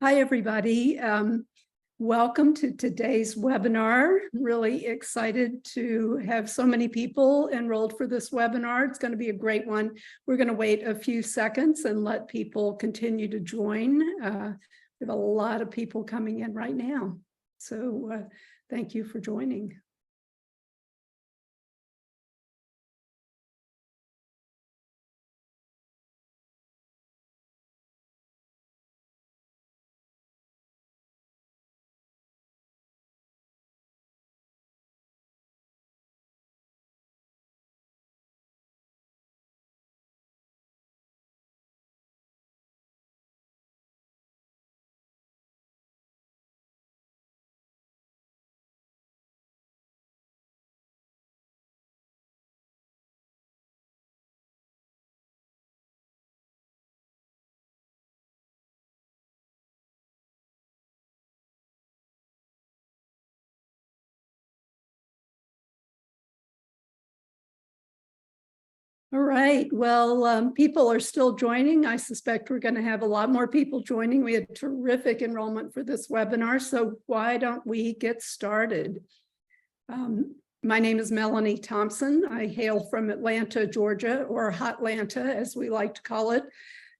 Hi, everybody. Welcome to today's webinar. Really excited to have so many people enrolled for this webinar. It's going to be a great one. We're going to wait a few seconds and let people continue to join. We have a lot of people coming in right now. So thank you for joining. All right, well, people are still joining. I suspect we're going to have a lot more people joining. We had terrific enrollment for this webinar, so why don't we get started? My name is Melanie Thompson. I hail from Atlanta, Georgia, or Hotlanta, as we like to call it.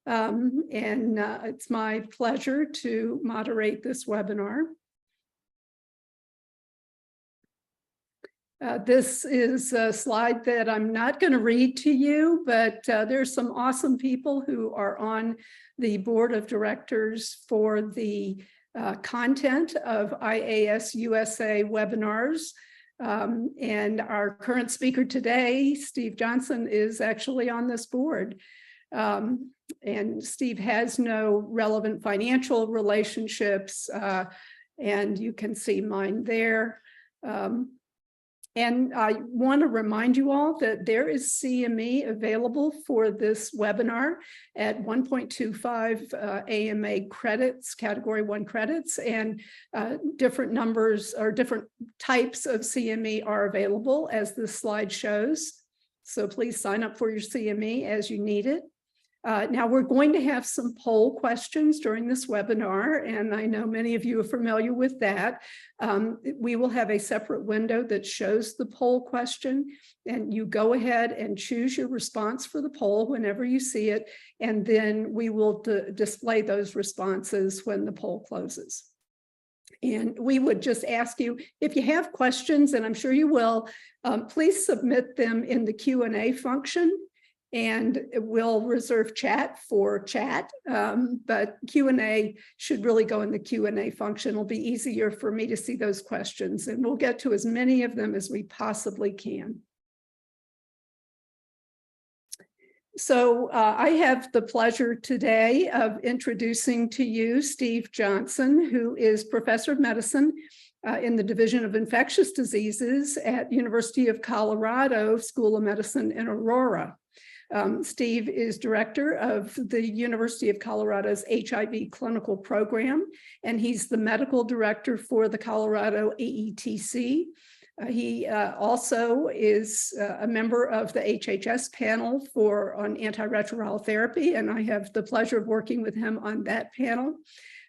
It's my pleasure to moderate this webinar. This is a slide that I'm not going to read to you, but there's some awesome people who are on the board of directors for the content of IAS-USA webinars. And our current speaker today, Steve Johnson, is actually on this board. And Steve has no relevant financial relationships, and you can see mine there. And I want to remind you all that there is CME available for this webinar at 1.25 AMA credits, Category 1 credits, and different numbers or different types of CME are available, as this slide shows. So please sign up for your CME as you need it. Now we're going to have some poll questions during this webinar, and I know many of you are familiar with that. We will have a separate window that shows the poll question, and you go ahead and choose your response for the poll whenever you see it, and then we will display those responses when the poll closes. And we would just ask you, if you have questions, and I'm sure you will, please submit them in the Q&A function. And we'll reserve chat for chat, but Q&A should really go in the Q&A function. It'll be easier for me to see those questions, and we'll get to as many of them as we possibly can. So I have the pleasure today of introducing to you Steve Johnson, who is professor of medicine in the Division of Infectious Diseases at University of Colorado School of Medicine in Aurora. Steve is director of the University of Colorado's HIV clinical program, and he's the medical director for the Colorado AETC. He also is a member of the HHS panel on antiretroviral therapy, and I have the pleasure of working with him on that panel.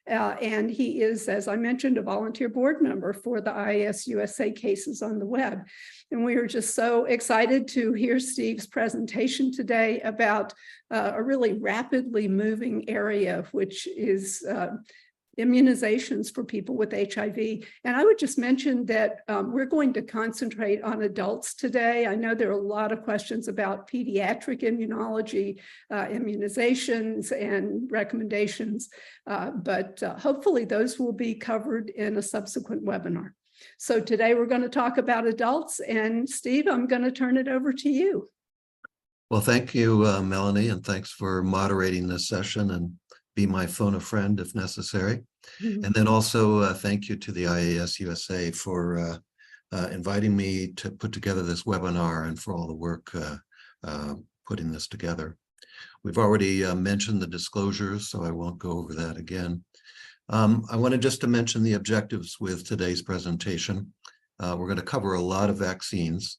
And he is, as I mentioned, a volunteer board member for the IAS-USA cases on the web. And we are just so excited to hear Steve's presentation today about a really rapidly moving area, which is immunizations for people with HIV. And I would just mention that we're going to concentrate on adults today. I know there are a lot of questions about pediatric immunology, immunizations and recommendations, but hopefully those will be covered in a subsequent webinar. So today we're going to talk about adults, and Steve, I'm going to turn it over to you. Well, thank you, Melanie, and thanks for moderating this session, and be my phone a friend if necessary. And then also thank you to the IAS-USA for inviting me to put together this webinar and for all the work putting this together. We've already mentioned the disclosures, so I won't go over that again. I wanted just to mention the objectives with today's presentation. We're going to cover a lot of vaccines.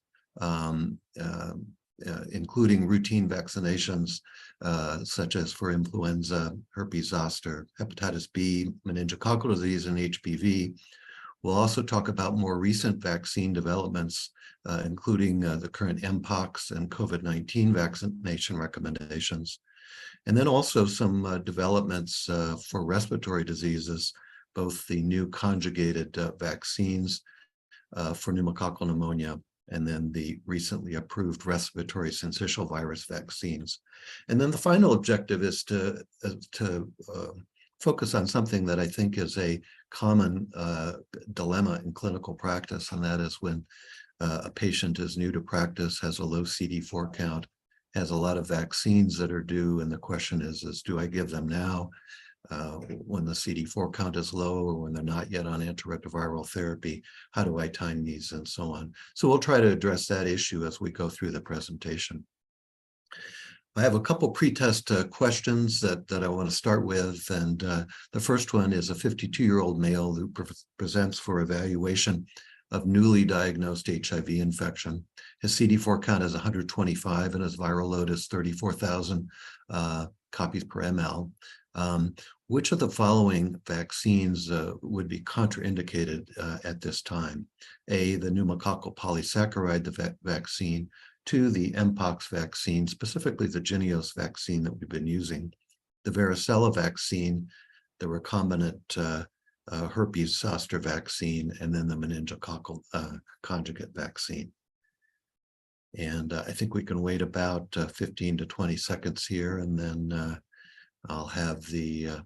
including routine vaccinations, such as for influenza, herpes zoster, hepatitis B, meningococcal disease, and HPV. We'll also talk about more recent vaccine developments, including the current Mpox and COVID-19 vaccination recommendations. And then also some developments for respiratory diseases, both the new conjugated vaccines for pneumococcal pneumonia, and then the recently approved respiratory syncytial virus vaccines. And then the final objective is to focus on something that I think is a common dilemma in clinical practice, and that is when a patient is new to practice, has a low CD4 count, has a lot of vaccines that are due, and the question is do I give them now when the CD4 count is low or when they're not yet on antiretroviral therapy? How do I time these, and so on? So we'll try to address that issue as we go through the presentation. I have a couple pretest questions that I want to start with, and the first one is a 52-year-old male who presents for evaluation of newly diagnosed HIV infection. His CD4 count is 125 and his viral load is 34,000 copies per ml. Which of the following vaccines would be contraindicated at this time? A, the pneumococcal polysaccharide vaccine. 2, the Mpox vaccine, specifically the Jynneos vaccine that we've been using. The varicella vaccine, the recombinant herpes zoster vaccine, and then the meningococcal conjugate vaccine. And I think we can wait about 15 to 20 seconds here, and then I'll have the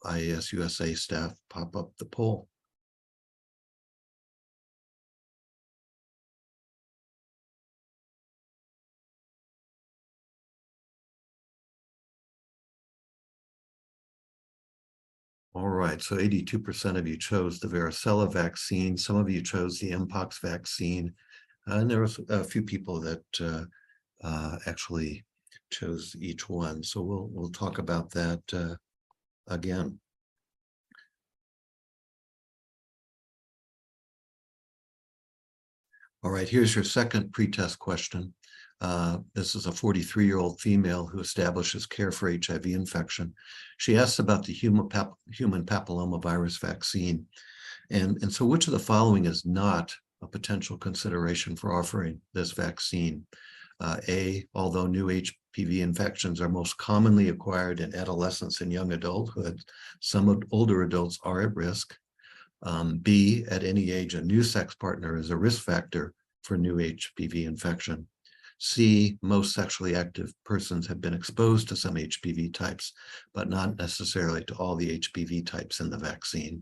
IAS-USA staff pop up the poll. All right, so 82% of you chose the varicella vaccine. Some of you chose the Mpox vaccine, and there was a few people that actually chose each one. So we'll talk about that again. All right, here's your second pretest question. This is a 43-year-old female who establishes care for HIV infection. She asks about the human papillomavirus vaccine. And so which of the following is not a potential consideration for offering this vaccine? A, although new HPV infections are most commonly acquired in adolescence and young adulthood, some older adults are at risk. B, at any age, a new sex partner is a risk factor for new HPV infection. C, most sexually active persons have been exposed to some HPV types, but not necessarily to all the HPV types in the vaccine.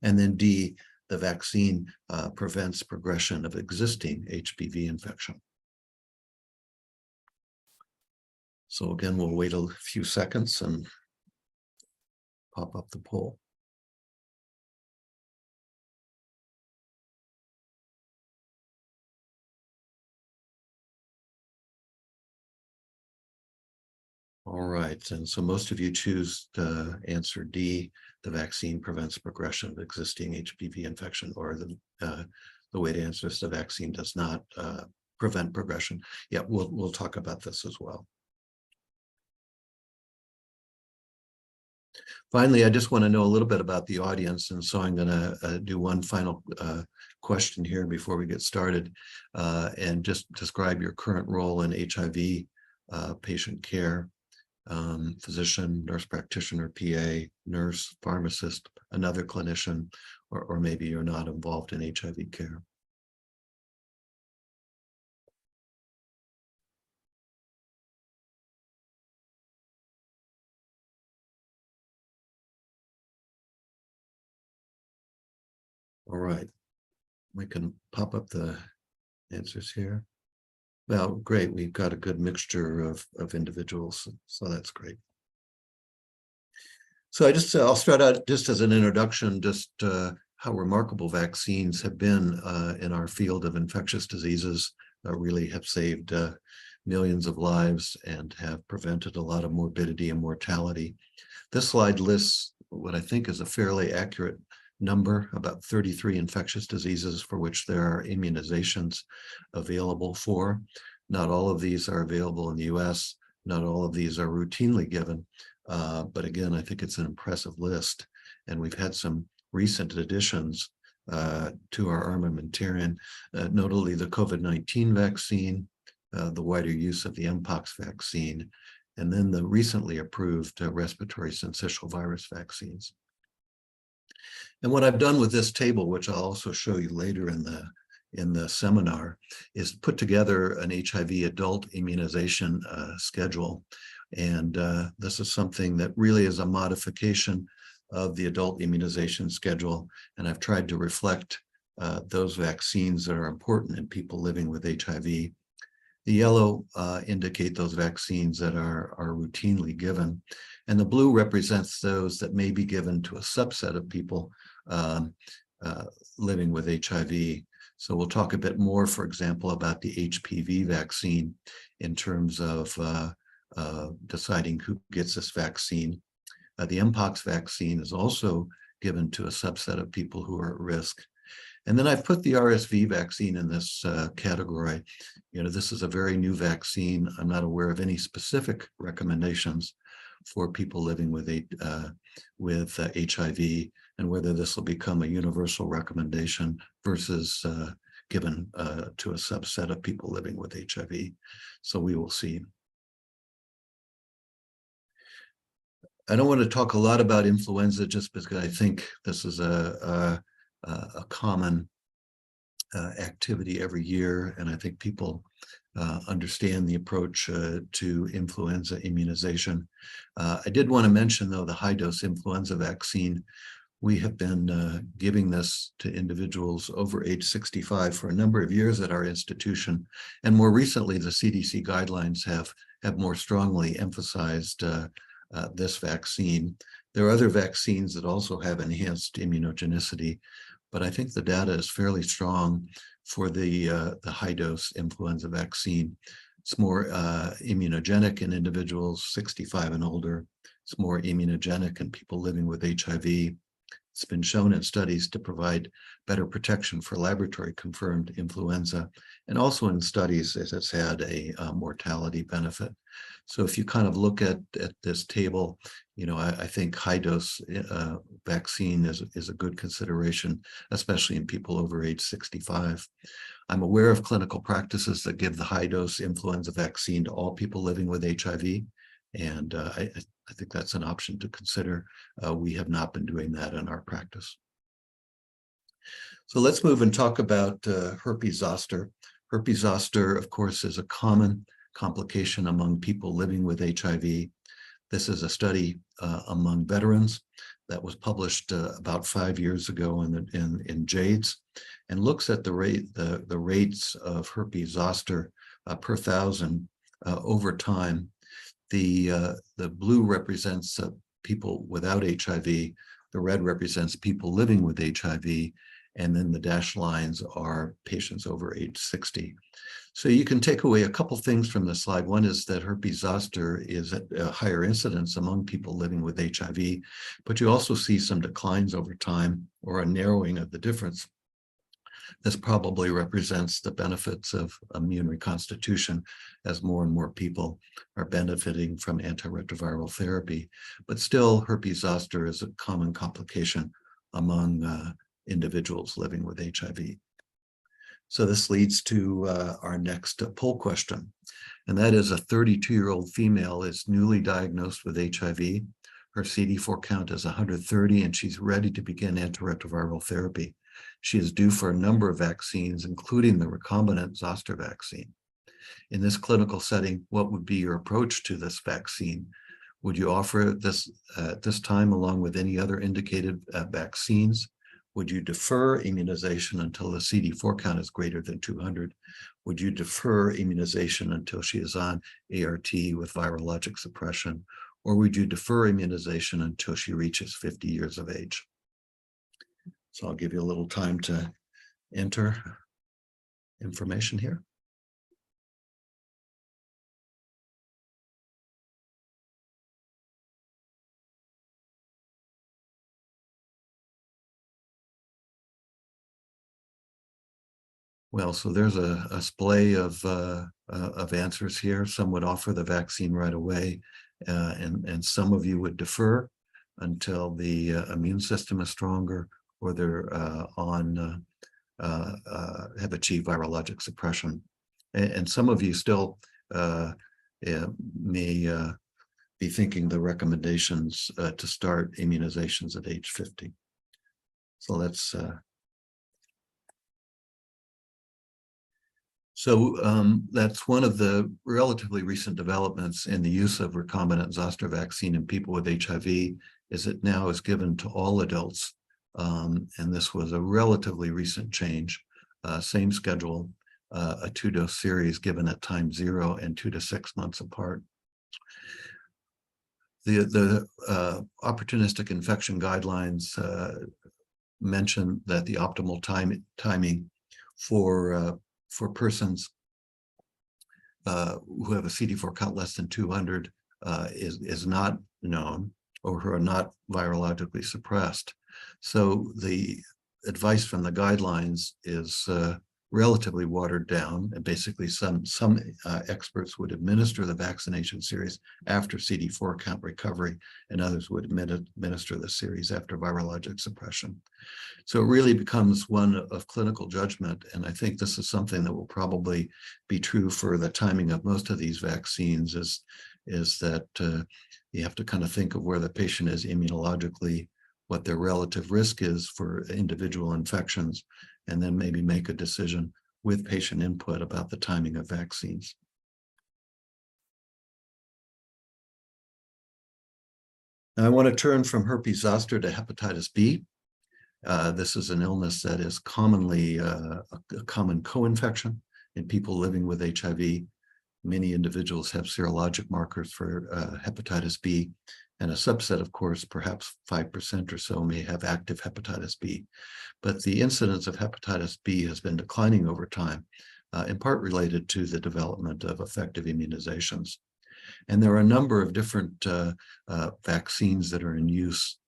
And then D, the vaccine prevents progression of existing HPV infection. So again, we'll wait a few seconds and pop up the poll. All right, and so most of you choose the answer D, the vaccine prevents progression of existing HPV infection, or the way to answer is the vaccine does not prevent progression. Yeah, we'll talk about this as well. Finally, I just want to know a little bit about the audience, and so I'm going to do one final question here before we get started, and just describe your current role in HIV patient care. Physician, nurse practitioner, PA, nurse, pharmacist, another clinician, or maybe you're not involved in HIV care. All right, we can pop up the answers here. Well, great, we've got a good mixture of individuals, so that's great. So I'll start out just as an introduction, just how remarkable vaccines have been in our field of infectious diseases, really have saved millions of lives and have prevented a lot of morbidity and mortality. This slide lists what I think is a fairly accurate number, about 33 infectious diseases for which there are immunizations available for. Not all of these are available in the US. Not all of these are routinely given. But again, I think it's an impressive list. And we've had some recent additions to our armamentarium, notably the COVID-19 vaccine, the wider use of the Mpox vaccine, and then the recently approved respiratory syncytial virus vaccines. And what I've done with this table, which I'll also show you later in the seminar, is put together an HIV adult immunization schedule. And this is something that really is a modification of the adult immunization schedule. And I've tried to reflect those vaccines that are important in people living with HIV. The yellow indicate those vaccines that are routinely given. And the blue represents those that may be given to a subset of people living with HIV. So we'll talk a bit more, for example, about the HPV vaccine in terms of deciding who gets this vaccine. The Mpox vaccine is also given to a subset of people who are at risk. And then I've put the RSV vaccine in this category. You know, this is a very new vaccine. I'm not aware of any specific recommendations for people living with HIV, and whether this will become a universal recommendation versus given to a subset of people living with HIV. So we will see. I don't want to talk a lot about influenza just because I think this is a common activity every year, and I think people understand the approach to influenza immunization. I did want to mention, though, the high-dose influenza vaccine. We have been giving this to individuals over age 65 for a number of years at our institution, and more recently, the CDC guidelines have more strongly emphasized this vaccine. There are other vaccines that also have enhanced immunogenicity, but I think the data is fairly strong for the high-dose influenza vaccine. It's more immunogenic in individuals 65 and older. It's more immunogenic in people living with HIV. It's been shown in studies to provide better protection for laboratory-confirmed influenza, and also in studies as it's had a mortality benefit. So if you kind of look at this table, you know, I think high-dose vaccine is a good consideration, especially in people over age 65. I'm aware of clinical practices that give the high-dose influenza vaccine to all people living with HIV, and I think that's an option to consider. We have not been doing that in our practice. So let's move and talk about herpes zoster. Herpes zoster, of course, is a common complication among people living with HIV. This is a study among veterans that was published about 5 years ago in JADES, and looks at the rates of herpes zoster per thousand over time. The blue represents people without HIV, the red represents people living with HIV, and then the dashed lines are patients over age 60. So you can take away a couple things from this slide. One is that herpes zoster is at a higher incidence among people living with HIV, but you also see some declines over time, or a narrowing of the difference. This probably represents the benefits of immune reconstitution as more and more people are benefiting from antiretroviral therapy. But still, herpes zoster is a common complication among individuals living with HIV. So this leads to our next poll question, and that is: a 32-year-old female is newly diagnosed with HIV. Her CD4 count is 130, and she's ready to begin antiretroviral therapy. She is due for a number of vaccines, including the recombinant zoster vaccine. In this clinical setting, what would be your approach to this vaccine? Would you offer this at this time along with any other indicated vaccines? Would you defer immunization until the CD4 count is greater than 200? Would you defer immunization until she is on ART with virologic suppression? Or would you defer immunization until she reaches 50 years of age? So I'll give you a little time to enter information here. Well, so there's a splay of answers here. Some would offer the vaccine right away, and some of you would defer until the immune system is stronger, or they're have achieved virologic suppression. And some of you still may be thinking the recommendations to start immunizations at age 50. So let's that's one of the relatively recent developments in the use of recombinant zoster vaccine in people with HIV, is it now is given to all adults. And this was a relatively recent change, same schedule, a 2-dose series given at time 0 and 2 to 6 months apart. The opportunistic infection guidelines mention that the optimal timing for persons who have a CD4 count less than 200 is not known, or who are not virologically suppressed. So the advice from the guidelines is relatively watered down, and basically some experts would administer the vaccination series after CD4 count recovery, and others would administer the series after virologic suppression. So it really becomes one of clinical judgment, and I think this is something that will probably be true for the timing of most of these vaccines, is that you have to kind of think of where the patient is immunologically, what their relative risk is for individual infections, and then maybe make a decision with patient input about the timing of vaccines. Now I want to turn from herpes zoster to hepatitis B. This is an illness that is commonly a common co-infection in people living with HIV. Many individuals have serologic markers for hepatitis B, and a subset, of course, perhaps 5% or so, may have active hepatitis B. But the incidence of hepatitis B has been declining over time, in part related to the development of effective immunizations. And there are a number of different vaccines that are in use.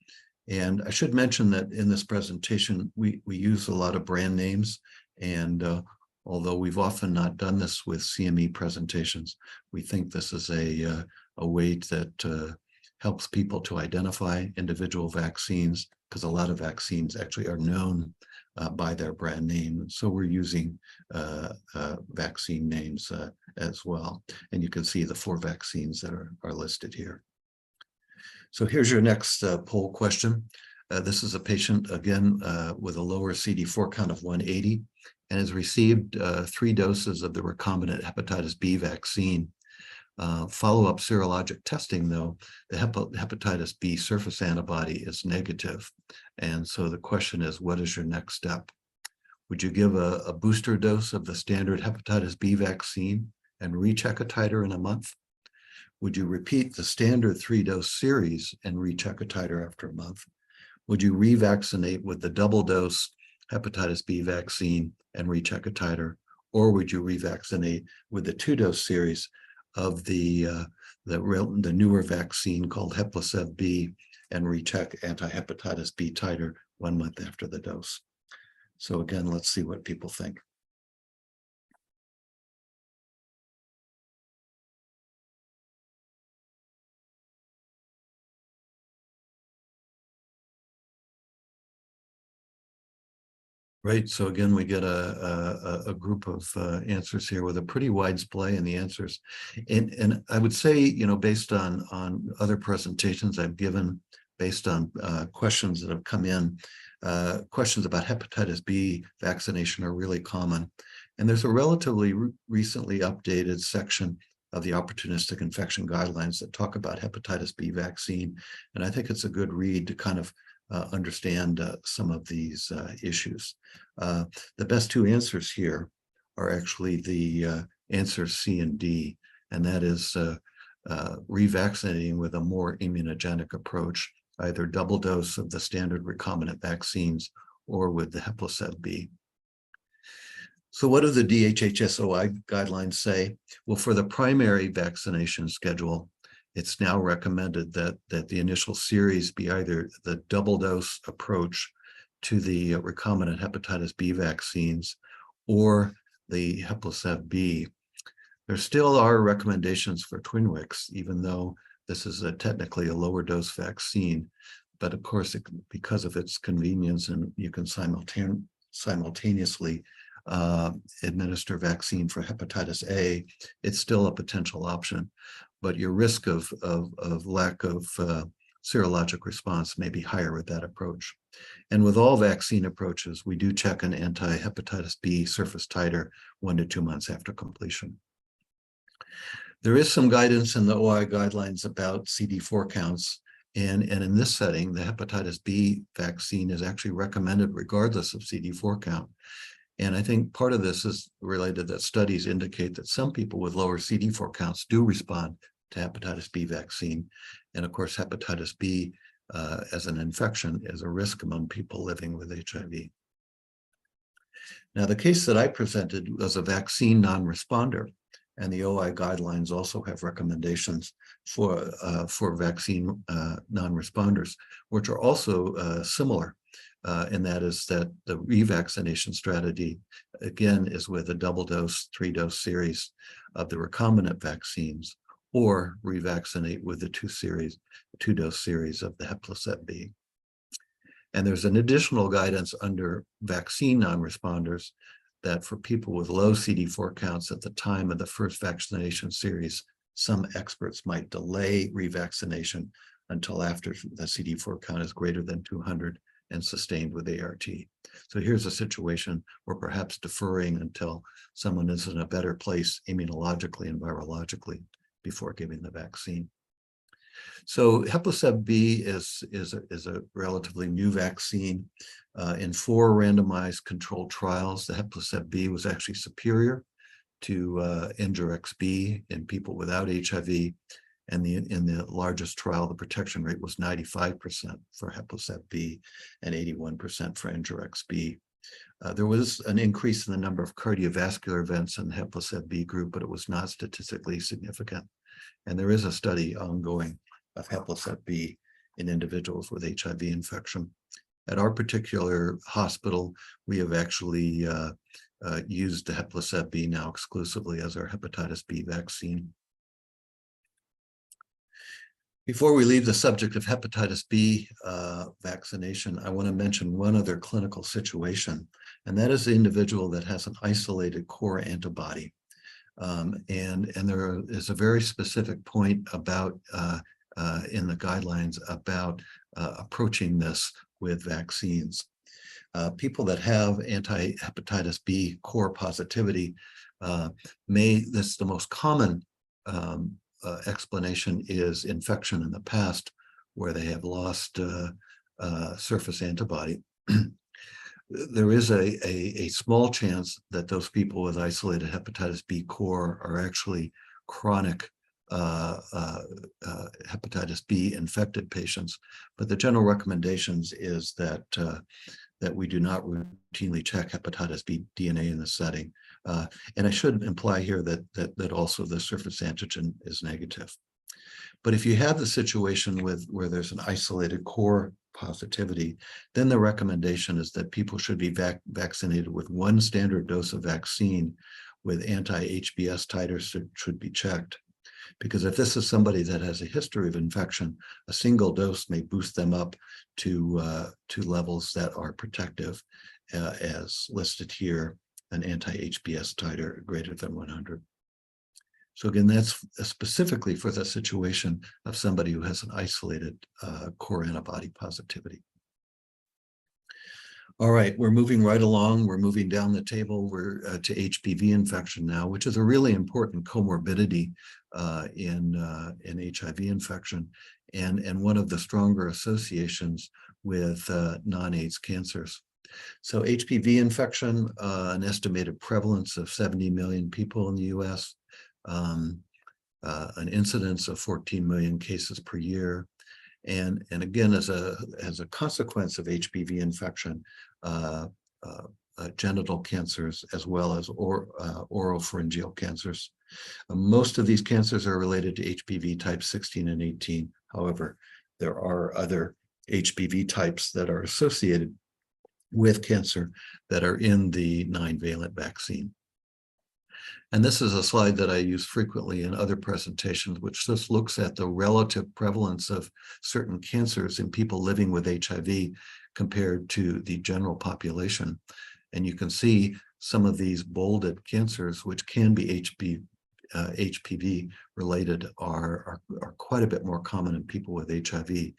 And I should mention that in this presentation, we use a lot of brand names, and although we've often not done this with CME presentations, we think this is a way that helps people to identify individual vaccines, because a lot of vaccines actually are known by their brand name. So we're using vaccine names as well. And you can see the 4 vaccines that are listed here. So here's your next poll question. This is a patient, again, with a lower CD4 count of 180, and has received 3 doses of the recombinant hepatitis B vaccine. Follow-up serologic testing, though, the hepatitis B surface antibody is negative. And so the question is, what is your next step? Would you give a booster dose of the standard hepatitis B vaccine and recheck a titer in a month? Would you repeat the standard 3-dose series and recheck a titer after a month? Would you revaccinate with the double dose hepatitis B vaccine and recheck a titer? Or would you revaccinate with the 2-dose series of the newer vaccine called Heplicib-B and recheck anti-hepatitis B titer 1 month after the dose? So again, let's see what people think. Right, so again, we get a group of answers here with a pretty wide splay in the answers. And I would say, you know, based on other presentations I've given, based on questions that have come in, questions about hepatitis B vaccination are really common. And there's a relatively recently updated section of the opportunistic infection guidelines that talk about hepatitis B vaccine. And I think it's a good read to kind of understand some of these issues. The best 2 answers here are actually the answers C and D, and that is revaccinating with a more immunogenic approach, either double dose of the standard recombinant vaccines or with the Heplicib-B. So what do the DHHSOI guidelines say? Well, for the primary vaccination schedule, it's now recommended that the initial series be either the double dose approach to the recombinant hepatitis B vaccines, or the Hepatitis B. There still are recommendations for Twinwix, even though this is technically a lower dose vaccine. But of course, because of its convenience, and you can simultaneously administer vaccine for hepatitis A, it's still a potential option. But your risk of lack of serologic response may be higher with that approach. And with all vaccine approaches, we do check an anti-hepatitis B surface titer 1 to 2 months after completion. There is some guidance in the OI guidelines about CD4 counts. And in this setting, the hepatitis B vaccine is actually recommended regardless of CD4 count. And I think part of this is related that studies indicate that some people with lower CD4 counts do respond to hepatitis B vaccine. And of course, hepatitis B as an infection is a risk among people living with HIV. Now, the case that I presented was a vaccine non-responder, and the OI guidelines also have recommendations for vaccine non-responders, which are also similar. And that is that the revaccination strategy, again, is with a double dose, 3-dose series of the recombinant vaccines, or revaccinate with the 2-dose series of the Hepatitis B. And there's an additional guidance under vaccine non-responders that for people with low CD4 counts at the time of the first vaccination series, some experts might delay revaccination until after the CD4 count is greater than 200 and sustained with ART. So here's a situation where perhaps deferring until someone is in a better place immunologically and virologically before giving the vaccine. So Hepatitis B is a relatively new vaccine. In 4 randomized controlled trials, the Hepatitis B was actually superior to Engerix-B in people without HIV. And in the largest trial, the protection rate was 95% for Hepatitis B and 81% for Engerix-B. There was an increase in the number of cardiovascular events in the Hepatitis B group, but it was not statistically significant. And there is a study ongoing of Hepatitis B in individuals with HIV infection. At our particular hospital, we have actually used the Hepatitis B now exclusively as our Hepatitis B vaccine. Before we leave the subject of Hepatitis B vaccination, I want to mention one other clinical situation, and that is the individual that has an isolated core antibody. And there is a very specific point about in the guidelines about approaching this with vaccines. People that have anti-hepatitis B core positivity the most common explanation is infection in the past, where they have lost surface antibody. There is a small chance that those people with isolated hepatitis B core are actually chronic hepatitis B infected patients, but the general recommendations is that that we do not routinely check hepatitis B DNA in this setting. And I should imply here that also the surface antigen is negative. But if you have the situation where there's an isolated core positivity, then the recommendation is that people should be vaccinated with 1 standard dose of vaccine with anti-HBs titers should be checked. Because if this is somebody that has a history of infection, a single dose may boost them up to levels that are protective, as listed here, an anti-HBs titer greater than 100. So again, that's specifically for the situation of somebody who has an isolated core antibody positivity. All right, we're moving right along. We're moving down the table. We're to HPV infection now, which is a really important comorbidity in HIV infection, and one of the stronger associations with non-AIDS cancers. So HPV infection, an estimated prevalence of 70 million people in the US, an incidence of 14 million cases per year. And again, as a consequence of HPV infection, genital cancers as well as oropharyngeal cancers. Most of these cancers are related to HPV types 16 and 18. However, there are other HPV types that are associated with cancer that are in the 9-valent vaccine. And this is a slide that I use frequently in other presentations, which just looks at the relative prevalence of certain cancers in people living with HIV compared to the general population. And you can see some of these bolded cancers, which can be HPV related, are quite a bit more common in people with HIV.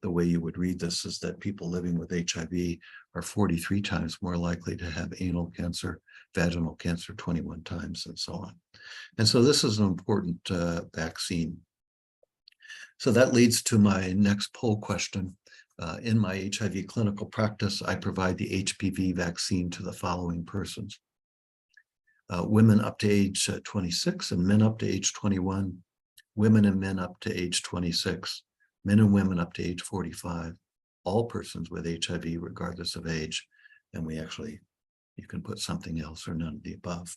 The way you would read this is that people living with HIV are 43 times more likely to have anal cancer, vaginal cancer 21 times, and so on. And so this is an important vaccine. So that leads to my next poll question. In my HIV clinical practice, I provide the HPV vaccine to the following persons: women up to age 26 and men up to age 21, women and men up to age 26, men and women up to age 45, all persons with HIV regardless of age. And you can put something else or none of the above.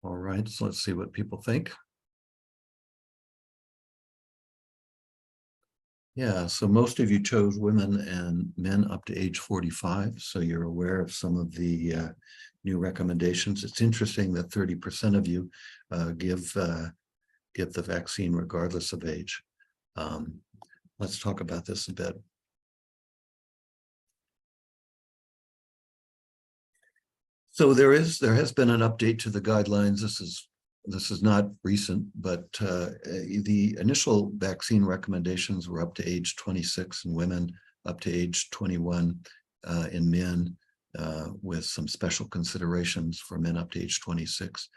All right, so let's see what people think. Yeah, so most of you chose women and men up to age 45. So you're aware of some of the new recommendations. It's interesting that 30% of you give the vaccine regardless of age. Let's talk about this a bit. So there has been an update to the guidelines. This is not recent, but the initial vaccine recommendations were up to age 26 in women, up to age 21 in men, with some special considerations for men up to age 26.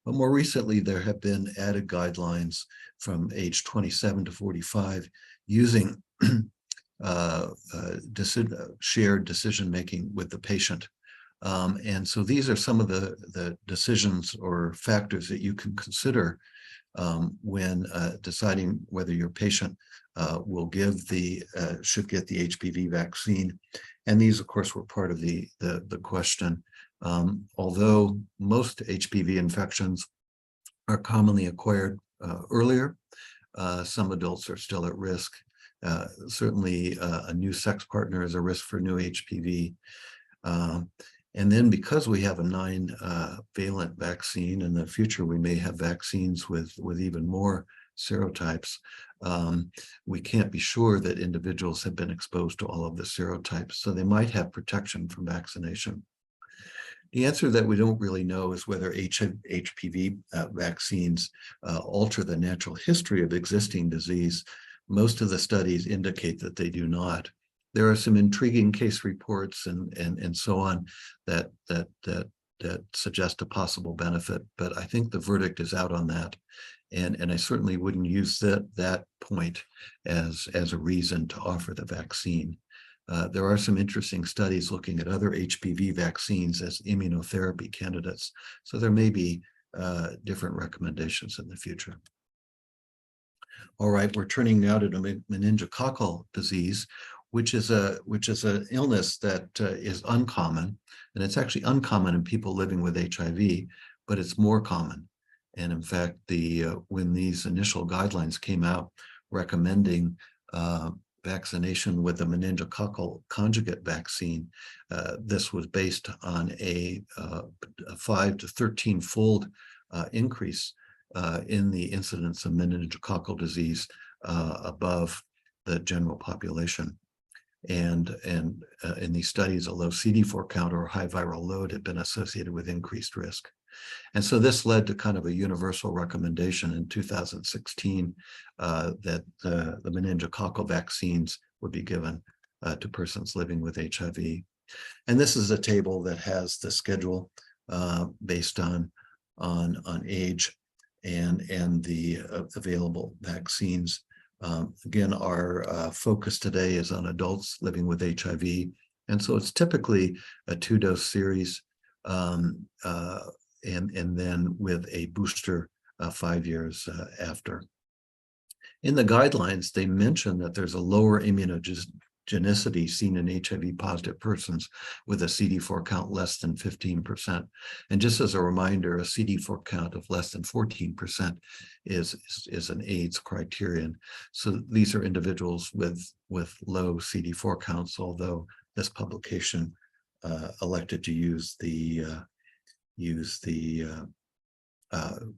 But more recently, there have been added guidelines from age 27 to 45 using shared decision-making with the patient. And so these are some of the decisions or factors that you can consider when deciding whether your patient should get the HPV vaccine. And these, of course, were part of the question. Although most HPV infections are commonly acquired earlier, some adults are still at risk. Certainly, a new sex partner is a risk for new HPV. And then because we have a 9-valent vaccine, in the future we may have vaccines with even more serotypes, we can't be sure that individuals have been exposed to all of the serotypes, so they might have protection from vaccination. The answer that we don't really know is whether HPV vaccines alter the natural history of existing disease. Most of the studies indicate that they do not. There are some intriguing case reports and so on that suggest a possible benefit, but I think the verdict is out on that, and I certainly wouldn't use that point as a reason to offer the vaccine. There are some interesting studies looking at other HPV vaccines as immunotherapy candidates, so there may be different recommendations in the future. All right, we're turning now to meningococcal disease, which is an illness that is uncommon, and it's actually uncommon in people living with HIV, but it's more common. And in fact, when these initial guidelines came out recommending vaccination with the meningococcal conjugate vaccine, this was based on a 5 to 13-fold increase in the incidence of meningococcal disease above the general population. And in these studies, a low CD4 count or high viral load had been associated with increased risk. And so this led to kind of a universal recommendation in 2016 that the meningococcal vaccines would be given to persons living with HIV. And this is a table that has the schedule based on age and the available vaccines. Again, our focus today is on adults living with HIV. And so it's typically a 2-dose series and then with a booster 5 years after. In the guidelines, they mention that there's a lower immunogenicity seen in HIV positive persons with a CD4 count less than 15%. And just as a reminder, a CD4 count of less than 14% is an AIDS criterion. So these are individuals with low CD4 counts, although this publication elected to use the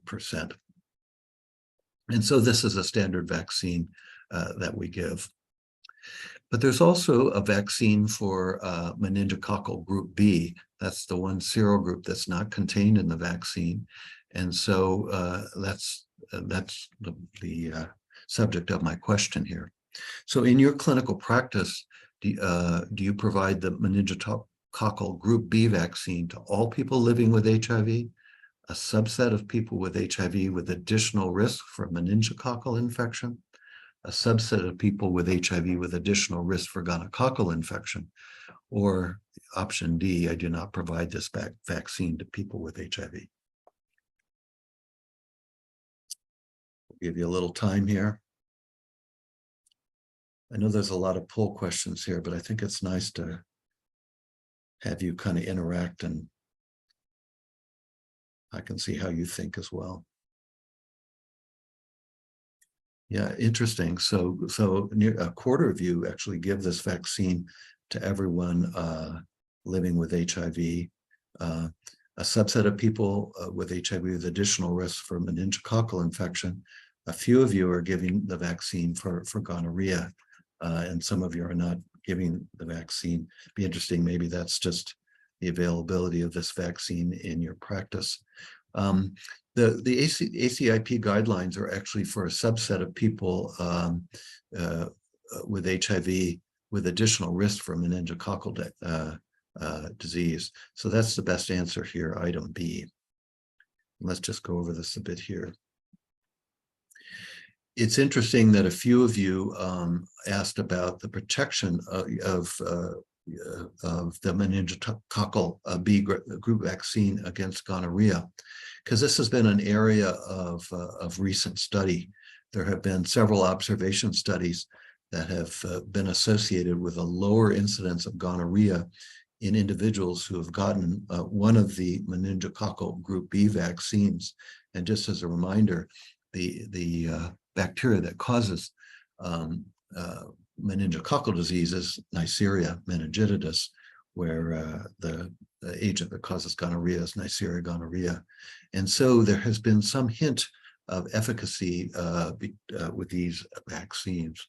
percent. And so this is a standard vaccine that we give. But there's also a vaccine for meningococcal group B. That's the one serogroup that's not contained in the vaccine. And so that's the subject of my question here. So in your clinical practice, do you provide the meningococcal group B vaccine to all people living with HIV, a subset of people with HIV with additional risk for meningococcal infection, a subset of people with HIV with additional risk for gonococcal infection, or option D, I do not provide this vaccine to people with HIV? I'll give you a little time here. I know there's a lot of poll questions here, but I think it's nice to have you kind of interact, and I can see how you think as well. Yeah, interesting. So near a quarter of you actually give this vaccine to everyone living with HIV. A subset of people with HIV with additional risk for meningococcal infection. A few of you are giving the vaccine for gonorrhea, and some of you are not giving the vaccine. Be interesting, maybe that's just the availability of this vaccine in your practice. The ACIP guidelines are actually for a subset of people with HIV with additional risk for meningococcal disease. So that's the best answer here, item B. Let's just go over this a bit here. It's interesting that a few of you asked about the protection of the meningococcal B group vaccine against gonorrhea, because this has been an area of recent study. There have been several observation studies that have been associated with a lower incidence of gonorrhea in individuals who have gotten one of the meningococcal group B vaccines. And just as a reminder, the bacteria that causes meningococcal disease is Neisseria meningitidis, where the agent that causes gonorrhea is Neisseria gonorrhea. And so there has been some hint of efficacy with these vaccines.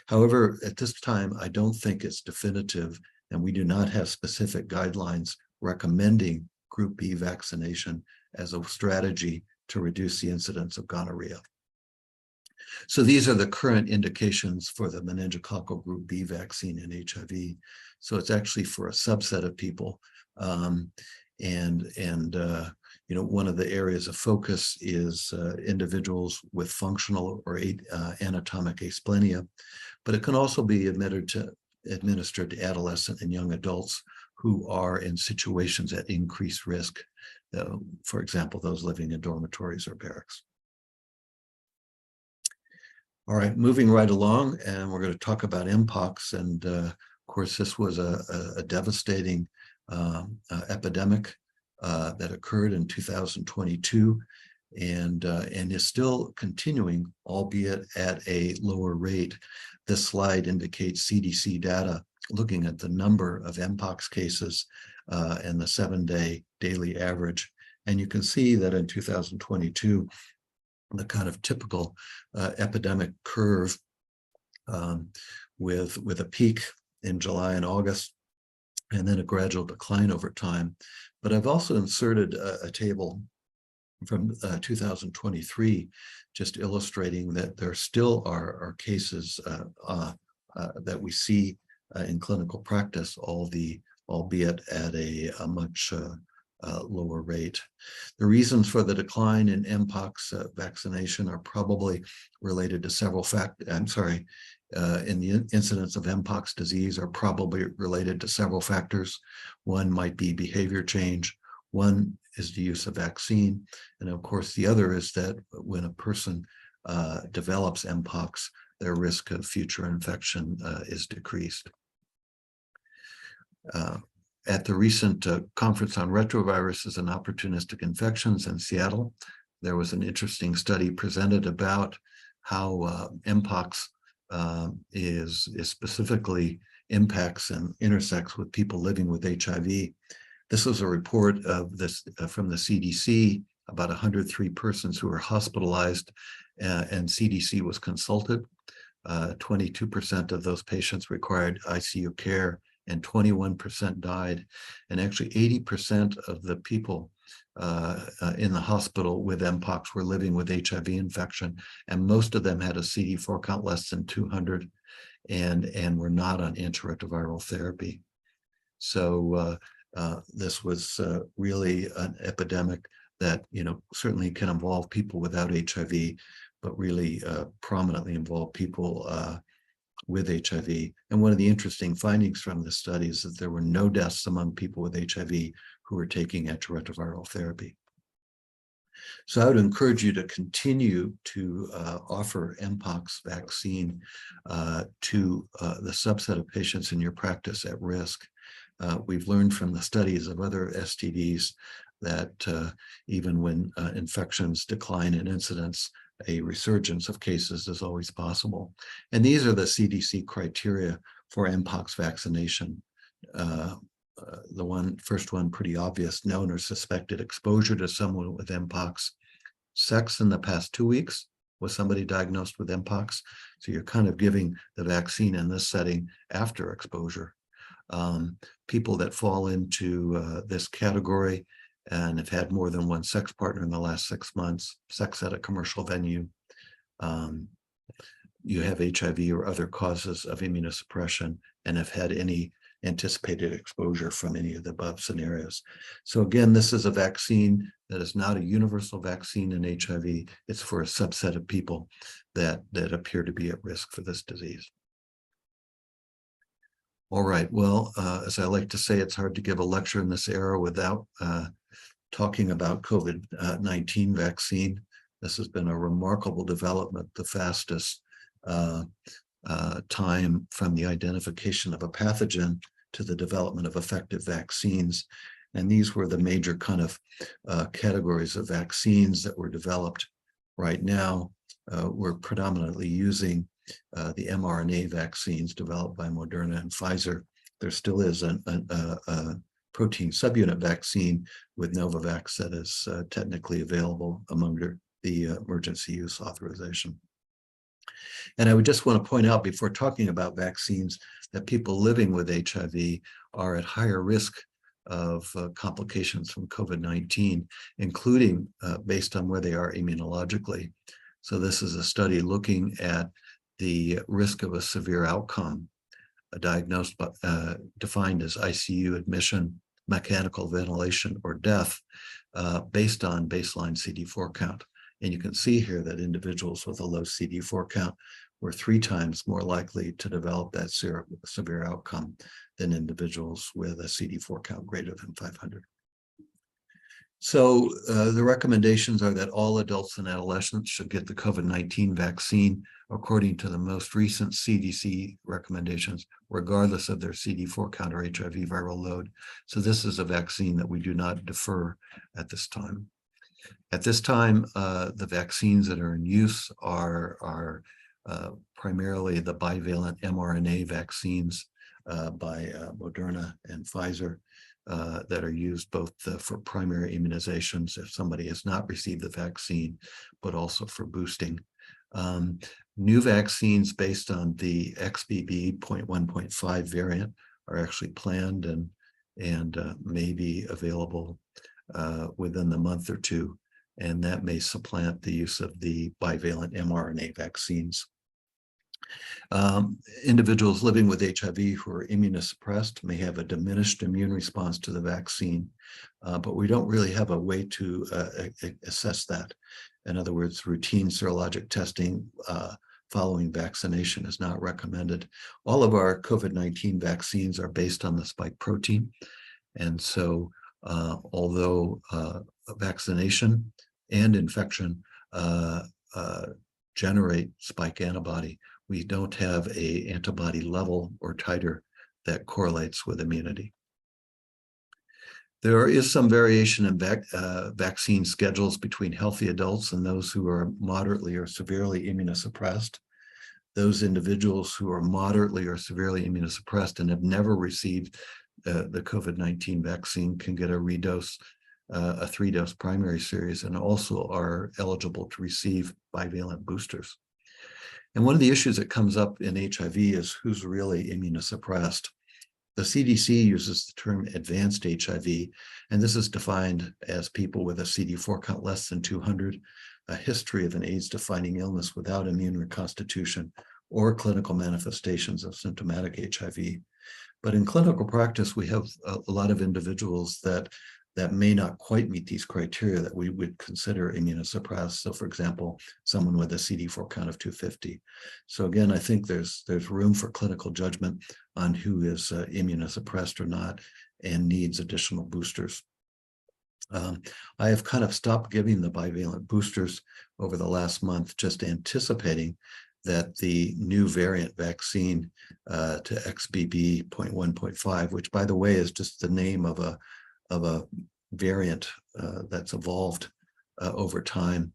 However, at this time, I don't think it's definitive, and we do not have specific guidelines recommending group B vaccination as a strategy to reduce the incidence of gonorrhea. So these are the current indications for the meningococcal group B vaccine in HIV. So it's actually for a subset of people. You know, one of the areas of focus is individuals with functional or anatomic asplenia, but it can also be administered to adolescent and young adults who are in situations at increased risk. For example, those living in dormitories or barracks. All right, moving right along, and we're going to talk about Mpox. And of course, this was a devastating epidemic that occurred in 2022 and is still continuing, albeit at a lower rate. This slide indicates CDC data looking at the number of Mpox cases and the 7-day daily average. And you can see that in 2022, the kind of typical epidemic curve with a peak in July and August, and then a gradual decline over time. But I've also inserted a table from 2023, just illustrating that there still are cases that we see in clinical practice, albeit at a much lower rate. The reasons for the decline in Mpox vaccination are probably related to several factors. In the incidence of Mpox disease are probably related to several factors. One might be behavior change. One is the use of vaccine. And of course, the other is that when a person develops Mpox, their risk of future infection is decreased. At the recent conference on retroviruses and opportunistic infections in Seattle, there was an interesting study presented about how Mpox is specifically impacts and intersects with people living with HIV. This was a report of this from the CDC, about 103 persons who were hospitalized, and CDC was consulted. 22% of those patients required ICU care, and 21% died. And actually 80% of the people in the hospital with Mpox were living with HIV infection, and most of them had a CD4 count less than 200 and were not on antiretroviral therapy. So this was really an epidemic that, certainly can involve people without HIV, but really prominently involve people with HIV. And one of the interesting findings from this study is that there were no deaths among people with HIV who were taking antiretroviral therapy. So I would encourage you to continue to offer Mpox vaccine to the subset of patients in your practice at risk. We've learned from the studies of other STDs that even when infections decline in incidence, a resurgence of cases is always possible. And these are the CDC criteria for Mpox vaccination. The first one, pretty obvious: known or suspected exposure to someone with Mpox, sex in the past 2 weeks with somebody diagnosed with Mpox. So you're kind of giving the vaccine in this setting after exposure. People that fall into this category and have had more than one sex partner in the last 6 months, sex at a commercial venue, you have HIV or other causes of immunosuppression, and have had any anticipated exposure from any of the above scenarios. So again, this is a vaccine that is not a universal vaccine in HIV. It's for a subset of people that appear to be at risk for this disease. All right, well, as I like to say, it's hard to give a lecture in this era without talking about COVID-19 vaccine. This has been a remarkable development, the fastest time from the identification of a pathogen to the development of effective vaccines. And these were the major kind of categories of vaccines that were developed. Right now, we're predominantly using the mRNA vaccines developed by Moderna and Pfizer. There still is a protein subunit vaccine with Novavax that is technically available among the emergency use authorization. And I would just want to point out before talking about vaccines that people living with HIV are at higher risk of complications from COVID-19, including based on where they are immunologically. So this is a study looking at the risk of a severe outcome, diagnosed but defined as ICU admission, mechanical ventilation, or death, based on baseline CD4 count. And you can see here that individuals with a low CD4 count were 3 times more likely to develop that severe outcome than individuals with a CD4 count greater than 500. So the recommendations are that all adults and adolescents should get the COVID-19 vaccine according to the most recent CDC recommendations, regardless of their CD4 count or HIV viral load. So this is a vaccine that we do not defer at this time. At this time, the vaccines that are in use are primarily the bivalent mRNA vaccines by Moderna and Pfizer that are used both for primary immunizations if somebody has not received the vaccine, but also for boosting. New vaccines based on the XBB.1.5 variant are actually planned and may be available within the month or two, and that may supplant the use of the bivalent mRNA vaccines. Individuals living with HIV who are immunosuppressed may have a diminished immune response to the vaccine, but we don't really have a way to assess that. In other words, routine serologic testing following vaccination is not recommended. All of our COVID-19 vaccines are based on the spike protein. And so although vaccination and infection generate spike antibody, we don't have a antibody level or titer that correlates with immunity. There is some variation in vaccine schedules between healthy adults and those who are moderately or severely immunosuppressed. Those individuals who are moderately or severely immunosuppressed and have never received the COVID-19 vaccine can get a redose, a 3-dose primary series, and also are eligible to receive bivalent boosters. And one of the issues that comes up in HIV is who's really immunosuppressed. The CDC uses the term advanced HIV, and this is defined as people with a CD4 count less than 200, a history of an AIDS-defining illness without immune reconstitution, or clinical manifestations of symptomatic HIV. But in clinical practice, we have a lot of individuals that may not quite meet these criteria that we would consider immunosuppressed. So for example, someone with a CD4 count of 250. So again, I think there's room for clinical judgment on who is immunosuppressed or not and needs additional boosters. I have kind of stopped giving the bivalent boosters over the last month, just anticipating that the new variant vaccine to XBB.1.5, which by the way is just the name of a variant that's evolved over time,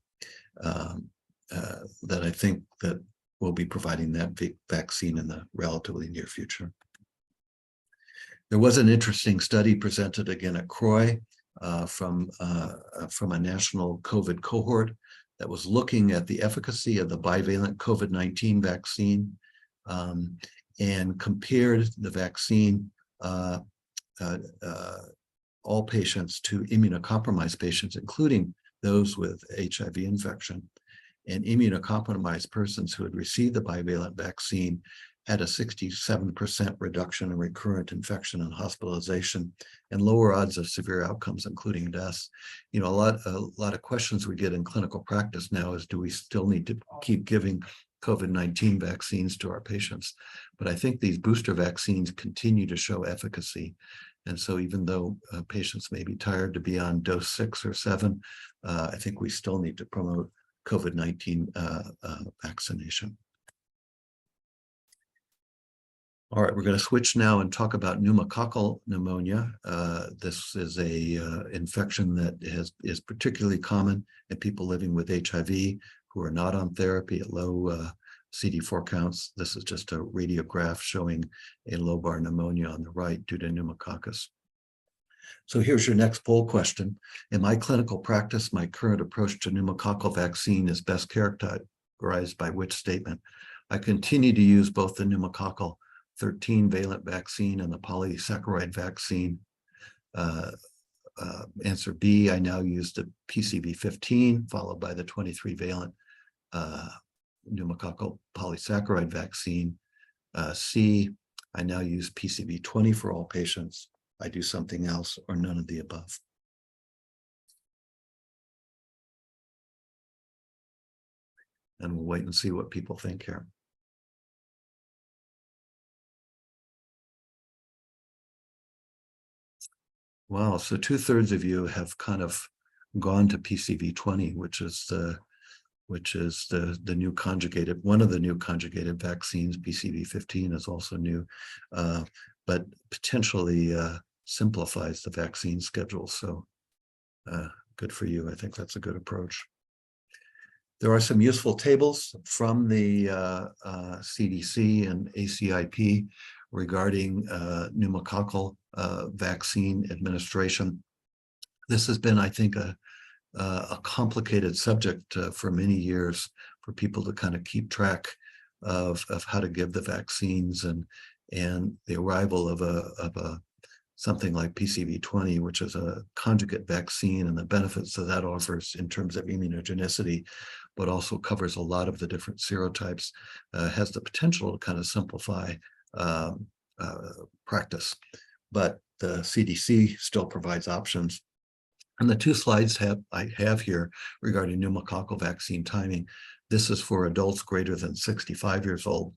that I think that we'll be providing that vaccine in the relatively near future. There was an interesting study presented again at CROI from a national COVID cohort that was looking at the efficacy of the bivalent COVID-19 vaccine and compared the vaccine all patients to immunocompromised patients, including those with HIV infection. And immunocompromised persons who had received the bivalent vaccine had a 67% reduction in recurrent infection and hospitalization and lower odds of severe outcomes, including deaths. You know, a lot of questions we get in clinical practice now is, do we still need to keep giving COVID-19 vaccines to our patients? But I think these booster vaccines continue to show efficacy. And so even though patients may be tired to be on dose 6 or 7, I think we still need to promote COVID-19 vaccination. All right, we're going to switch now and talk about pneumococcal pneumonia. This is a infection that is particularly common in people living with HIV who are not on therapy at low CD4 counts. This is just a radiograph showing a lobar pneumonia on the right due to pneumococcus. So here's your next poll question. In my clinical practice, my current approach to pneumococcal vaccine is best characterized by which statement? I continue to use both the pneumococcal 13-valent vaccine and the polysaccharide vaccine. Answer B, I now use the PCV15 followed by the 23-valent pneumococcal polysaccharide vaccine. C, I now use PCV20 for all patients. I do something else or none of the above. And we'll wait and see what people think here. Wow, so 2/3 of you have kind of gone to PCV20, which is the new conjugated, one of the new conjugated vaccines. PCV15 is also new, but potentially simplifies the vaccine schedule. So good for you. I think that's a good approach. There are some useful tables from the CDC and ACIP regarding pneumococcal vaccine administration. This has been, I think, a complicated subject for many years for people to kind of keep track of how to give the vaccines, and the arrival of something like PCV20, which is a conjugate vaccine, and the benefits that offers in terms of immunogenicity, but also covers a lot of the different serotypes, has the potential to kind of simplify practice. But the CDC still provides options. And the two slides I have here regarding pneumococcal vaccine timing. This is for adults greater than 65 years old.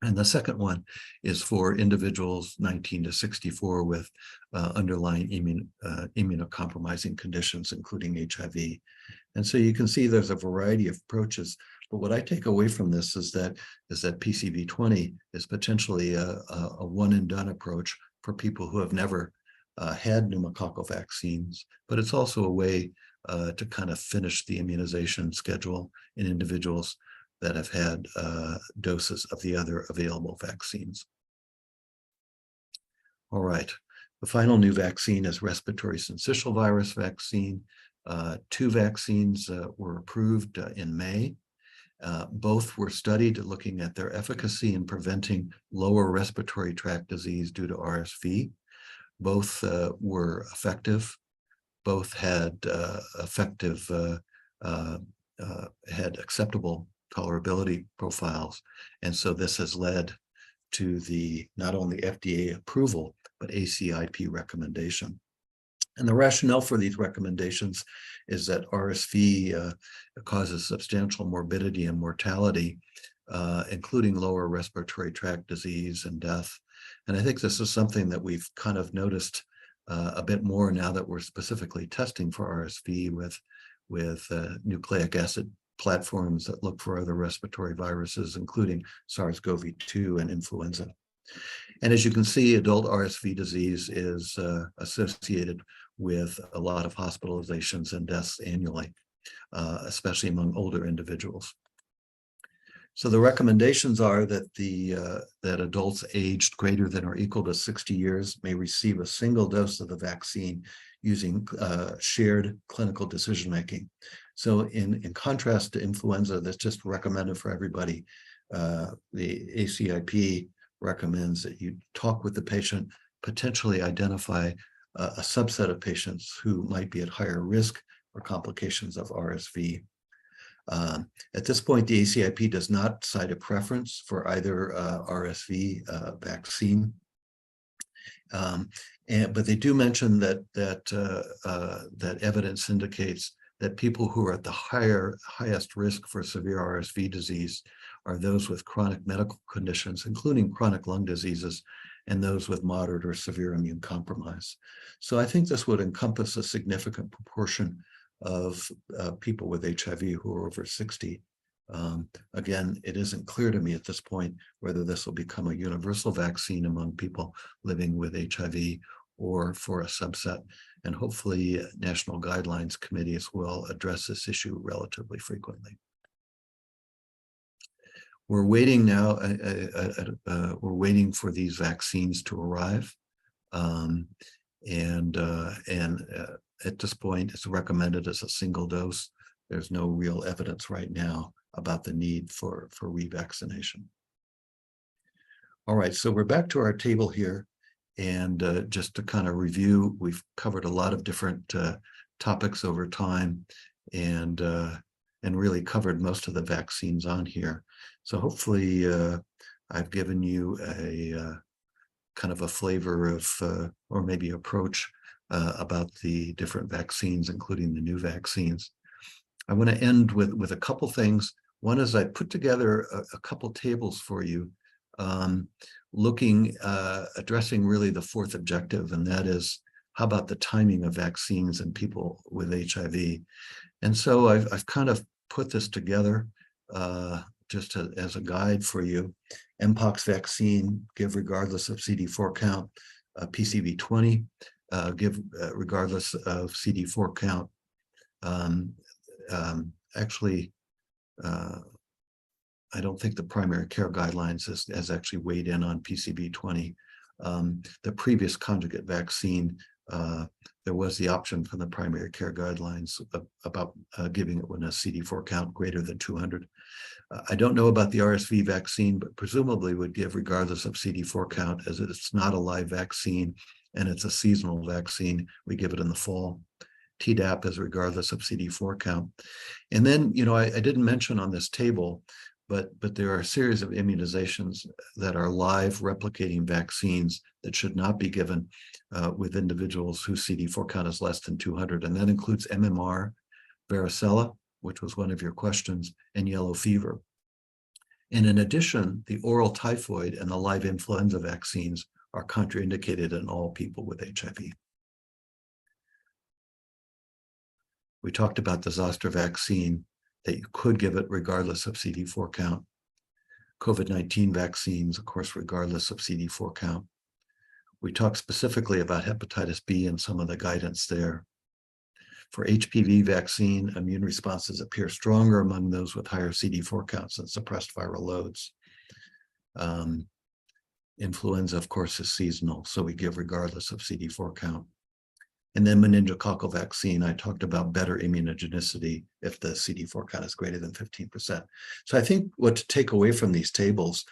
And the second one is for individuals 19 to 64 with underlying immunocompromising conditions, including HIV. And so you can see there's a variety of approaches. But what I take away from this is that PCV20 is potentially a one and done approach for people who have never had pneumococcal vaccines, but it's also a way to kind of finish the immunization schedule in individuals that have had doses of the other available vaccines. All right, the final new vaccine is respiratory syncytial virus vaccine. 2 vaccines were approved in May. Both were studied looking at their efficacy in preventing lower respiratory tract disease due to RSV. Both were effective. Both had had acceptable tolerability profiles. And so this has led to the not only FDA approval, but ACIP recommendation. And the rationale for these recommendations is that RSV causes substantial morbidity and mortality, including lower respiratory tract disease and death. And I think this is something that we've kind of noticed a bit more now that we're specifically testing for RSV with nucleic acid platforms that look for other respiratory viruses, including SARS-CoV-2 and influenza. And as you can see, adult RSV disease is associated with a lot of hospitalizations and deaths annually, especially among older individuals. So the recommendations are that that adults aged greater than or equal to 60 years may receive a single dose of the vaccine using shared clinical decision-making. So in contrast to influenza, that's just recommended for everybody. The ACIP recommends that you talk with the patient, potentially identify a subset of patients who might be at higher risk for complications of RSV. At this point, the ACIP does not cite a preference for either RSV vaccine, but they do mention that evidence indicates that people who are at the highest risk for severe RSV disease are those with chronic medical conditions, including chronic lung diseases, and those with moderate or severe immune compromise. So I think this would encompass a significant proportion of people with HIV who are over 60. Again, it isn't clear to me at this point whether this will become a universal vaccine among people living with HIV or for a subset. And hopefully national guidelines committees will address this issue relatively frequently. We're waiting now, we're waiting for these vaccines to arrive. At this point, it's recommended as a single dose. There's no real evidence right now about the need for revaccination. All right, so we're back to our table here. And just to kind of review, we've covered a lot of different topics over time and really covered most of the vaccines on here. So hopefully I've given you a kind of a flavor of, or maybe approach about the different vaccines, including the new vaccines. I want to end with a couple things. One is I put together a couple tables for you, addressing really the fourth objective, and that is, how about the timing of vaccines in people with HIV? And so I've kind of put this together just as a guide for you. Mpox vaccine, give regardless of CD4 count. PCV20, give regardless of CD4 count. Actually, I don't think the primary care guidelines has actually weighed in on PCV20. The previous conjugate vaccine, there was the option from the primary care guidelines about giving it when a CD4 count greater than 200. I don't know about the RSV vaccine, but presumably would give regardless of CD4 count, as it's not a live vaccine and it's a seasonal vaccine. We give it in the fall. Tdap is regardless of CD4 count. And then, you know, I didn't mention on this table, but there are a series of immunizations that are live replicating vaccines that should not be given with individuals whose CD4 count is less than 200. And that includes MMR, varicella, which was one of your questions, and yellow fever. And in addition, the oral typhoid and the live influenza vaccines are contraindicated in all people with HIV. We talked about the zoster vaccine. that you could give it regardless of CD4 count. COVID-19 vaccines, of course, regardless of CD4 count. We talked specifically about hepatitis B and some of the guidance there. For HPV vaccine, immune responses appear stronger among those with higher CD4 counts and suppressed viral loads. Influenza, of course, is seasonal, so we give regardless of CD4 count. And then meningococcal vaccine, I talked about better immunogenicity if the CD4 count is greater than 15%. So I think what to take away from these tables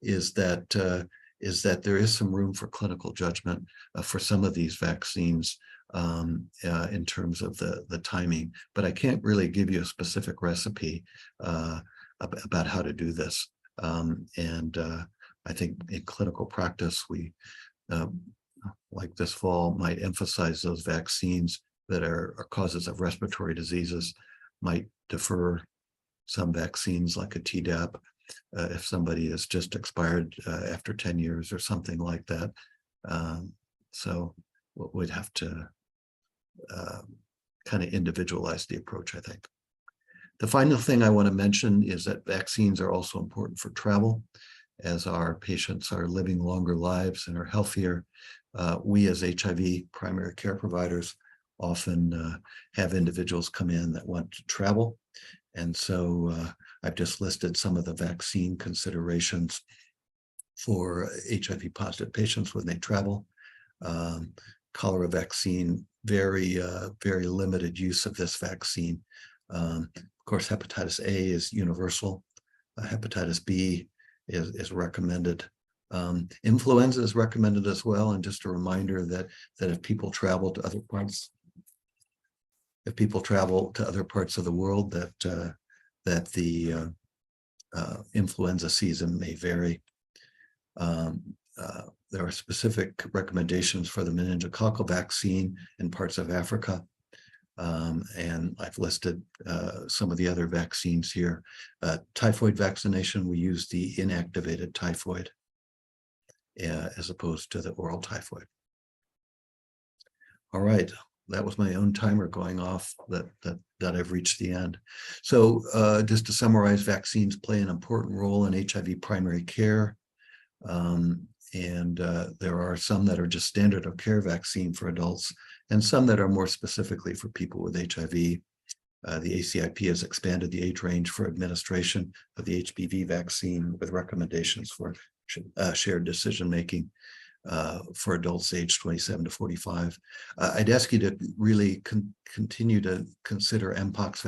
is that there is some room for clinical judgment for some of these vaccines in terms of the timing, but I can't really give you a specific recipe about how to do this. I think in clinical practice, we, like this fall, might emphasize those vaccines that are causes of respiratory diseases, might defer some vaccines like a Tdap if somebody is just expired after 10 years or something like that. So we'd have to kind of individualize the approach, I think. The final thing I want to mention is that vaccines are also important for travel. As our patients are living longer lives and are healthier, we as HIV primary care providers often have individuals come in that want to travel. And so I've just listed some of the vaccine considerations for HIV positive patients when they travel. Cholera vaccine, very limited use of this vaccine. Of course, hepatitis A is universal. Hepatitis B is recommended. Influenza is recommended as well. And just a reminder that if people travel to other parts, of the world, that the influenza season may vary. There are specific recommendations for the meningococcal vaccine in parts of Africa. And I've listed some of the other vaccines here. Typhoid vaccination, we use the inactivated typhoid as opposed to the oral typhoid. All right, that was my own timer going off that I've reached the end. So just to summarize, vaccines play an important role in HIV primary care. There are some that are just standard of care vaccine for adults and some that are more specifically for people with HIV. The ACIP has expanded the age range for administration of the HPV vaccine with recommendations for shared decision-making for adults aged 27 to 45. I'd ask you to really continue to consider Mpox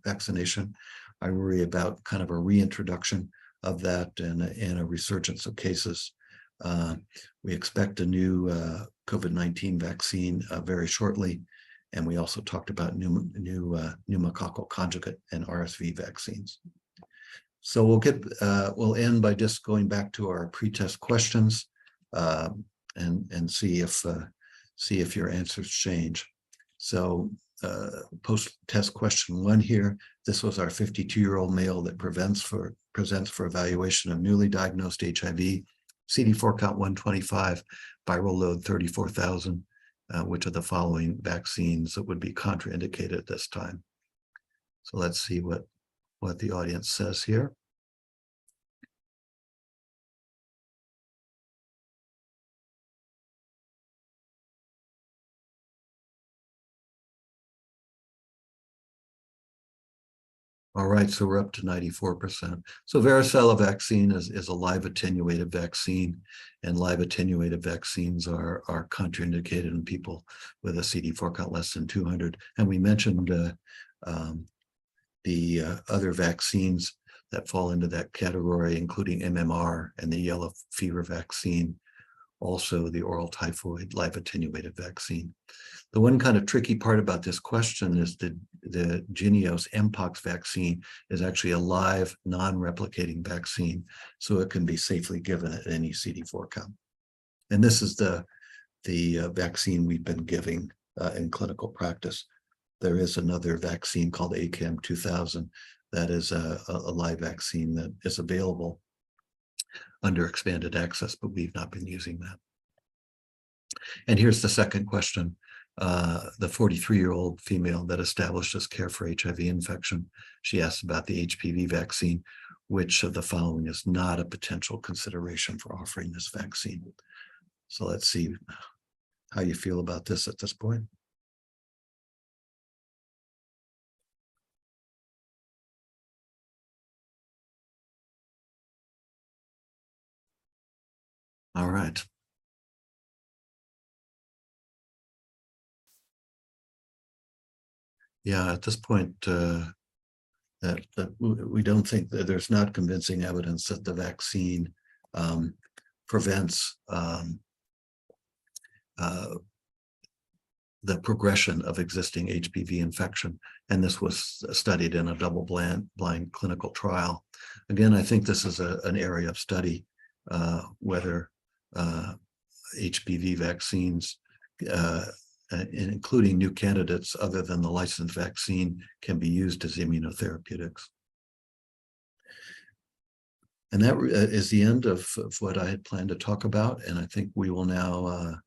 vaccination. I worry about kind of a reintroduction of that and a resurgence of cases. We expect a new COVID-19 vaccine very shortly. And we also talked about new pneumococcal conjugate and RSV vaccines. So we'll end by just going back to our pre-test questions and see if your answers change. So post-test question 1 here. This was our 52-year-old male that presents for evaluation of newly diagnosed HIV. CD4 count 125, viral load 34,000. Which of the following vaccines that would be contraindicated at this time? So let's see what the audience says here. All right, so we're up to 94%. So varicella vaccine is a live attenuated vaccine, and live attenuated vaccines are contraindicated in people with a CD4 count less than 200. And we mentioned the other vaccines that fall into that category, including MMR and the yellow fever vaccine, also the oral typhoid live attenuated vaccine. The one kind of tricky part about this question is the Jynneos Mpox vaccine is actually a live non-replicating vaccine, so it can be safely given at any CD4 count. And this is the vaccine we've been giving in clinical practice. There is another vaccine called ACAM 2000 that is a live vaccine that is available under expanded access, but we've not been using that. And here's the second question. the 43-year-old female that established this care for HIV infection. She asked about the HPV vaccine. Which of the following is not a potential consideration for offering this vaccine? So let's see how you feel about this at this point. All right. Yeah, at this point, that we don't think that there's not convincing evidence that the vaccine prevents the progression of existing HPV infection. And this was studied in a double-blind clinical trial. Again, I think this is an area of study, whether HPV vaccines, including new candidates other than the licensed vaccine, can be used as immunotherapeutics. And that is the end of what I had planned to talk about. And I think we will now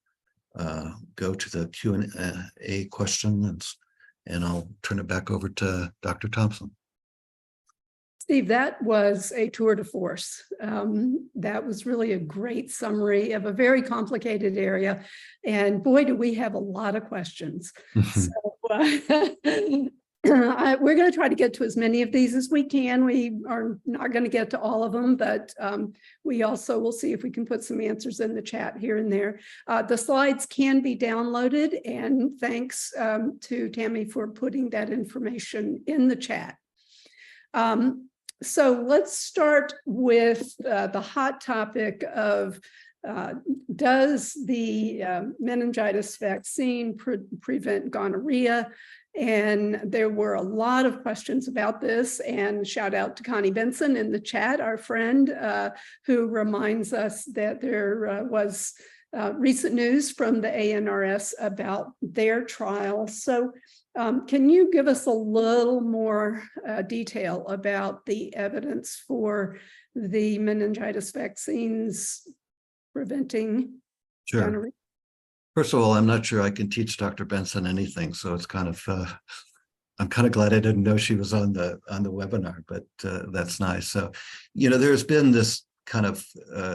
go to the Q&A questions, and I'll turn it back over to Dr. Thompson. Steve, that was a tour de force. That was really a great summary of a very complicated area. And boy, do we have a lot of questions. So we're going to try to get to as many of these as we can. We are not going to get to all of them, but we also will see if we can put some answers in the chat here and there. The slides can be downloaded, and thanks to Tammy for putting that information in the chat. So let's start with the hot topic of does the meningitis vaccine prevent gonorrhea? And there were a lot of questions about this, and shout out to Connie Benson in the chat, our friend, who reminds us that there was recent news from the ANRS about their trial. So can you give us a little more detail about the evidence for the meningitis vaccines preventing gonorrhea? First of all, I'm not sure I can teach Dr. Benson anything, so it's kind of I'm kind of glad I didn't know she was on the webinar, but that's nice. So, you know, there's been this kind of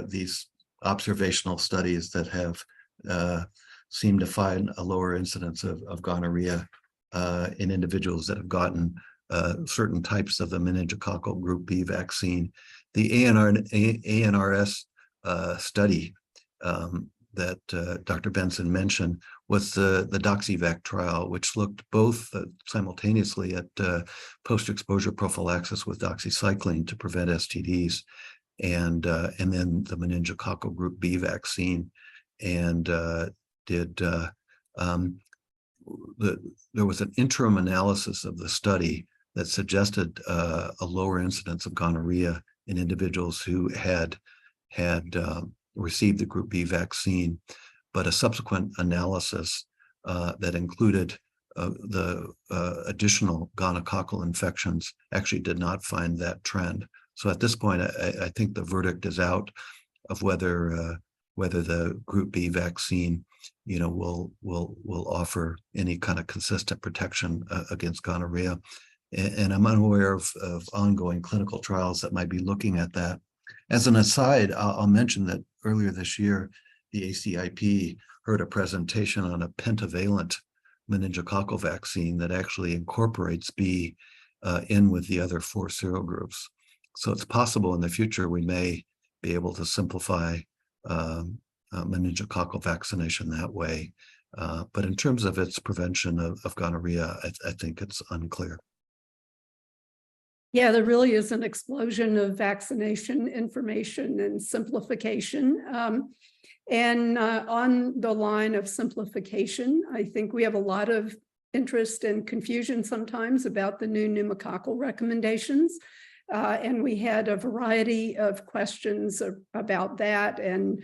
these observational studies that have seemed to find a lower incidence of gonorrhea in individuals that have gotten certain types of the meningococcal group B vaccine. The ANRS study that Dr. Benson mentioned was the DoxyVac trial, which looked both simultaneously at post-exposure prophylaxis with doxycycline to prevent STDs, and then the meningococcal group B vaccine, and there was an interim analysis of the study that suggested a lower incidence of gonorrhea in individuals who had received the group B vaccine, but a subsequent analysis that included the additional gonococcal infections actually did not find that trend. So at this point, I think the verdict is out of whether the group B vaccine, you know, will offer any kind of consistent protection against gonorrhea. And I'm unaware of ongoing clinical trials that might be looking at that. As an aside, I'll mention that earlier this year, the ACIP heard a presentation on a pentavalent meningococcal vaccine that actually incorporates B in with the other 4 serogroups. So it's possible in the future we may be able to simplify meningococcal vaccination that way. But in terms of its prevention of gonorrhea, I think it's unclear. Yeah, there really is an explosion of vaccination information and simplification. And on the line of simplification, I think we have a lot of interest and confusion sometimes about the new pneumococcal recommendations. And we had a variety of questions about that. And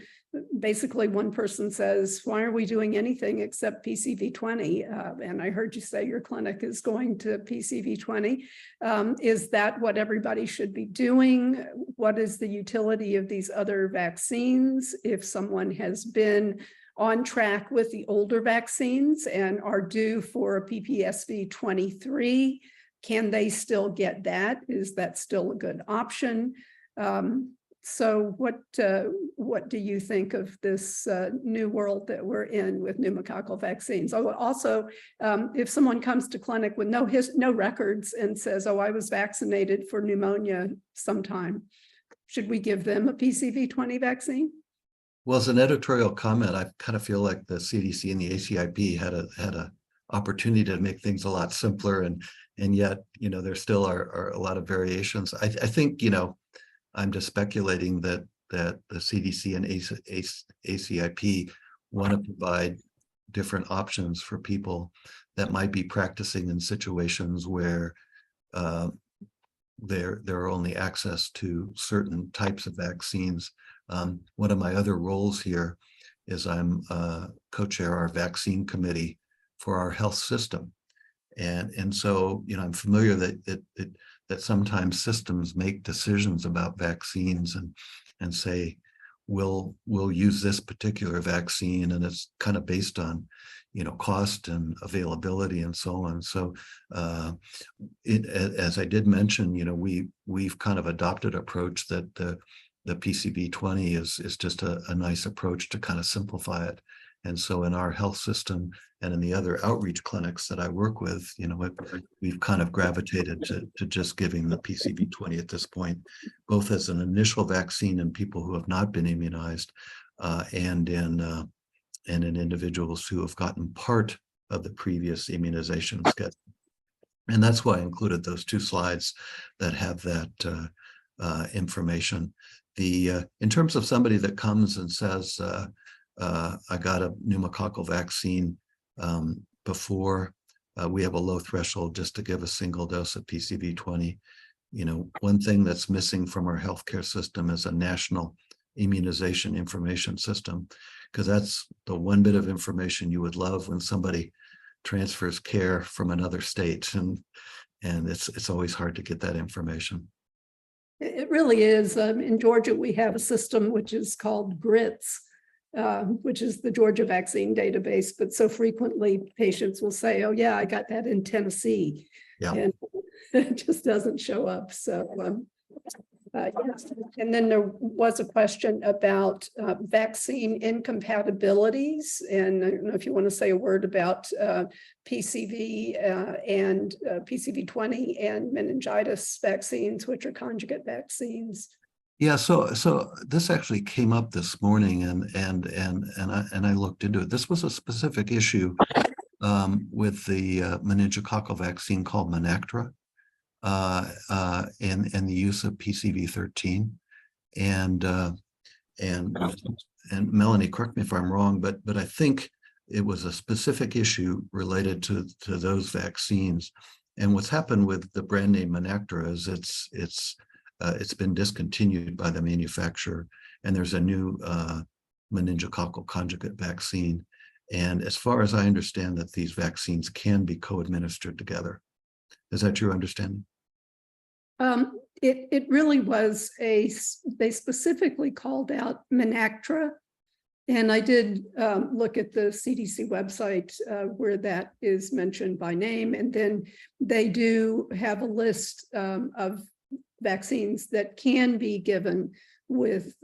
basically one person says, why are we doing anything except PCV20? And I heard you say your clinic is going to PCV20. Is that what everybody should be doing? What is the utility of these other vaccines if someone has been on track with the older vaccines and are due for a PPSV 23. Can they still get that? Is that still a good option? So what do you think of this new world that we're in with pneumococcal vaccines? Oh, also, if someone comes to clinic with no records and says, oh, I was vaccinated for pneumonia sometime, should we give them a PCV20 vaccine? Well, as an editorial comment, I kind of feel like the CDC and the ACIP had a opportunity to make things a lot simpler, and yet, you know, there still are a lot of variations. I think, you know, I'm just speculating that the CDC and ACIP want to provide different options for people that might be practicing in situations where there are only access to certain types of vaccines. One of my other roles here is I'm co-chair our vaccine committee for our health system. And so, you know, I'm familiar that sometimes systems make decisions about vaccines and say, we'll use this particular vaccine, and it's kind of based on, you know, cost and availability and so on. So as I did mention, you know, we've kind of adopted an approach that the PCV20 is just a nice approach to kind of simplify it. And so in our health system and in the other outreach clinics that I work with, you know, we've kind of gravitated to just giving the PCV20 at this point, both as an initial vaccine in people who have not been immunized and in individuals who have gotten part of the previous immunization schedule. And that's why I included those two slides that have that information. In terms of somebody that comes and says, I got a pneumococcal vaccine before, we have a low threshold just to give a single dose of PCV20. You know, one thing that's missing from our healthcare system is a national immunization information system, because that's the one bit of information you would love when somebody transfers care from another state, and it's always hard to get that information. It really is. In Georgia, we have a system which is called GRITS, which is the Georgia Vaccine Database. But so frequently patients will say, oh, yeah, I got that in Tennessee. Yeah. And it just doesn't show up. So, yes. And then there was a question about vaccine incompatibilities. And I don't know if you want to say a word about PCV and PCV20 and meningitis vaccines, which are conjugate vaccines. Yeah, so this actually came up this morning, and I looked into it. This was a specific issue with the meningococcal vaccine called Menactra, and the use of PCV13, and Melanie, correct me if I'm wrong, but I think it was a specific issue related to those vaccines. And what's happened with the brand name Menactra is it's been discontinued by the manufacturer, and there's a new meningococcal conjugate vaccine. And as far as I understand, that these vaccines can be co-administered together. Is that your understanding? It really was they specifically called out Menactra. And I did look at the CDC website where that is mentioned by name. And then they do have a list of vaccines that can be given with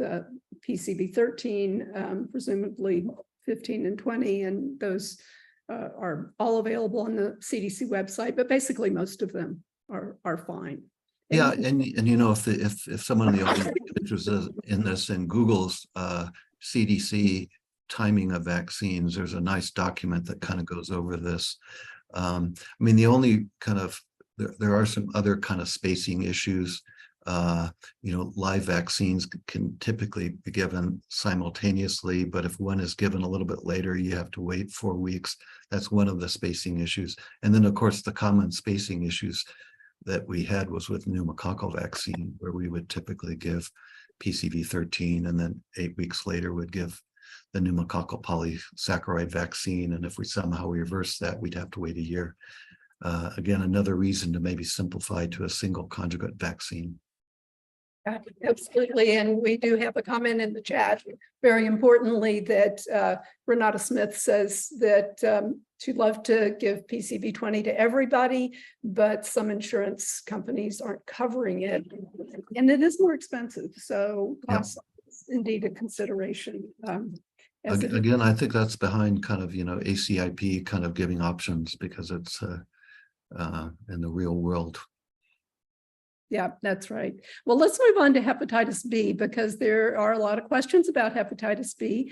PCV13, presumably 15 and 20. And those are all available on the CDC website, but basically most of them are fine. Yeah, and you know, if someone in the audience is interested in this and Google's CDC timing of vaccines, there's a nice document that kind of goes over this. I mean, the only kind of there are some other kind of spacing issues. You know, live vaccines can typically be given simultaneously, but if one is given a little bit later, you have to wait 4 weeks. That's one of the spacing issues. And then, of course, the common spacing issues that we had was with pneumococcal vaccine, where we would typically give PCV13, and then 8 weeks later would give the pneumococcal polysaccharide vaccine. And if we somehow reverse that, we'd have to wait a year. Again, another reason to maybe simplify to a single conjugate vaccine. Absolutely. And we do have a comment in the chat, very importantly, that Renata Smith says that she'd love to give PCV20 to everybody, but some insurance companies aren't covering it. And it is more expensive. So cost is indeed a consideration. Again, I think that's behind kind of, ACIP kind of giving options because it's in the real world. Yeah, that's right. Well, let's move on to hepatitis B because there are a lot of questions about hepatitis B.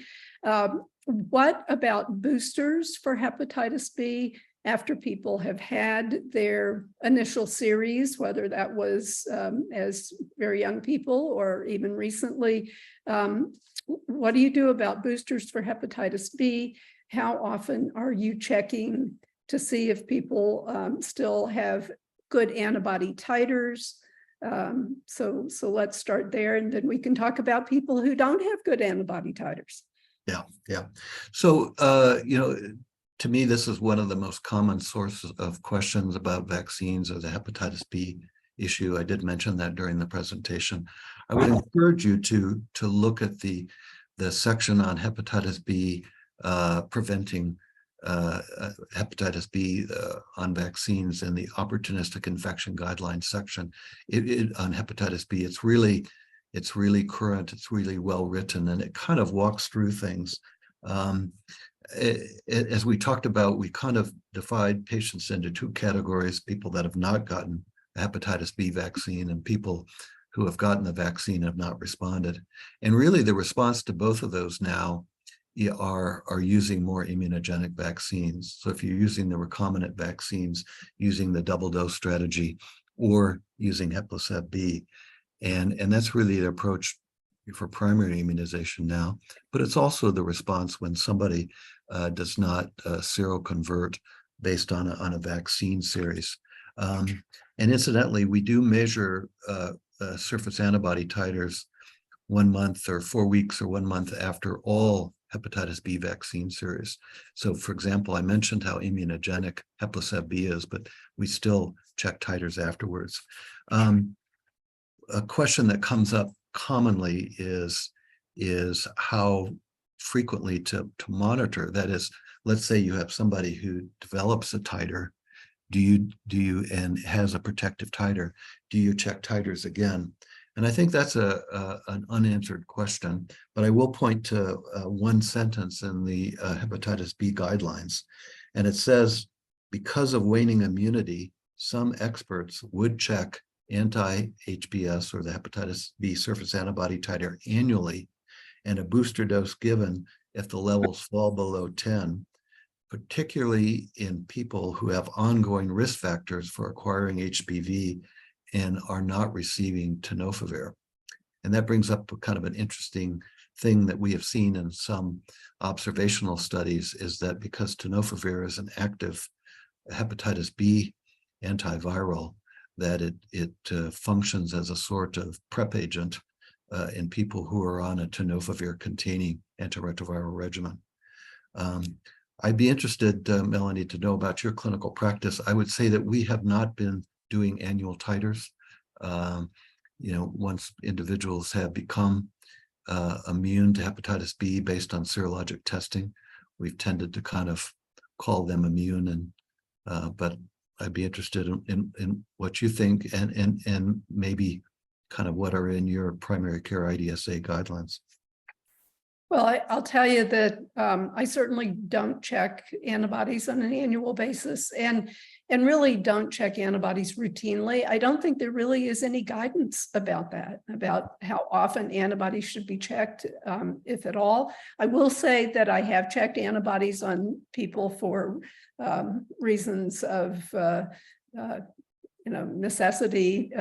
What about boosters for hepatitis B after people have had their initial series, whether that was as very young people or even recently? What do you do about boosters for hepatitis B? How often are you checking to see if people still have good antibody titers? So let's start there, and then we can talk about people who don't have good antibody titers. Yeah. So, to me, this is one of the most common sources of questions about vaccines or the hepatitis B issue. I did mention that during the presentation. I would encourage you to look at the section on hepatitis B, preventing hepatitis B on vaccines in the opportunistic infection guidelines section. On hepatitis B, it's really current, it's really well written, and it kind of walks through things. As we talked about, we kind of divide patients into two categories: people that have not gotten a hepatitis B vaccine and people who have gotten the vaccine and have not responded. And really the response to both of those now are using more immunogenic vaccines. So if you're using the recombinant vaccines, using the double dose strategy, or using Hepatitis and that's really the approach for primary immunization now. But it's also the response when somebody does not seroconvert based on a vaccine series. And incidentally, we do measure surface antibody titers 1 month or 4 weeks or 1 month after all hepatitis B vaccine series. So for example, I mentioned how immunogenic Hepatitis B is, but we still check titers afterwards. A question that comes up commonly is how frequently to monitor. That is, let's say you have somebody who develops a titer, do you and has a protective titer, do you check titers again? And I think that's an unanswered question, but I will point to one sentence in the hepatitis B guidelines. And it says, because of waning immunity, some experts would check anti-HBs or the hepatitis B surface antibody titer annually, and a booster dose given if the levels fall below 10, particularly in people who have ongoing risk factors for acquiring HBV and are not receiving tenofovir. And that brings up kind of an interesting thing that we have seen in some observational studies, is that because tenofovir is an active hepatitis B antiviral, that it functions as a sort of prep agent in people who are on a tenofovir containing antiretroviral regimen. I'd be interested, Melanie, to know about your clinical practice. I would say that we have not been doing annual titers. Once individuals have become immune to hepatitis B based on serologic testing, we've tended to kind of call them immune, but I'd be interested in what you think and maybe kind of what are in your primary care IDSA guidelines. Well, I'll tell you that I certainly don't check antibodies on an annual basis and really don't check antibodies routinely. I don't think there really is any guidance about that, about how often antibodies should be checked, if at all. I will say that I have checked antibodies on people for reasons of necessity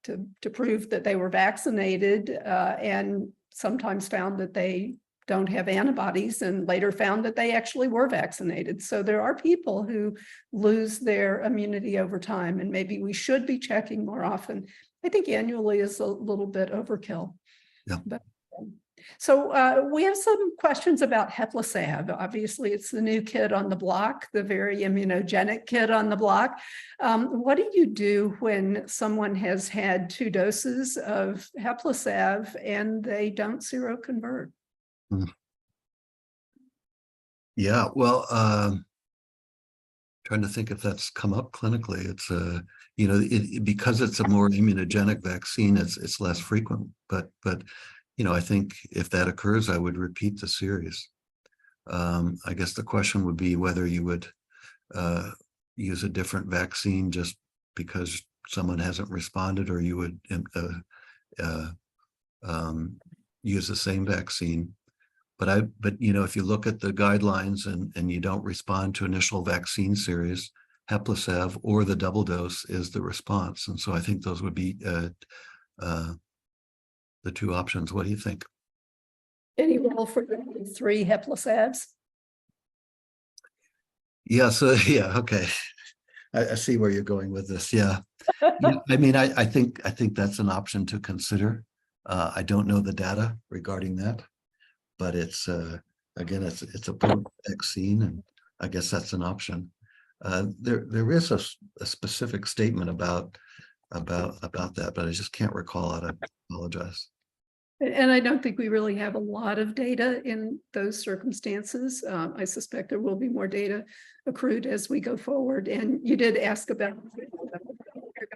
to prove that they were vaccinated, and sometimes found that they don't have antibodies and later found that they actually were vaccinated. So there are people who lose their immunity over time, and maybe we should be checking more often. I think annually is a little bit overkill. Yeah. But, So we have some questions about Hepatitis. Obviously, it's the new kid on the block, the very immunogenic kid on the block. What do you do when someone has had 2 doses of Hepatitis and they don't seroconvert? Yeah, well, trying to think if that's come up clinically. It's because it's a more immunogenic vaccine, it's less frequent. But I think if that occurs, I would repeat the series. I guess the question would be whether you would use a different vaccine just because someone hasn't responded, or you would use the same vaccine. But if you look at the guidelines and you don't respond to initial vaccine series, Hepatitis or the double dose is the response. And so I think those would be the 2 options. What do you think? Any role for the 3 Hepatitis? Yeah. So yeah. Okay. I see where you're going with this. Yeah. I mean, I think that's an option to consider. I don't know the data regarding that, but it's again, it's a potent vaccine, and I guess that's an option. There is a specific statement about that, but I just can't recall it. I apologize. And I don't think we really have a lot of data in those circumstances. I suspect there will be more data accrued as we go forward. And you did ask about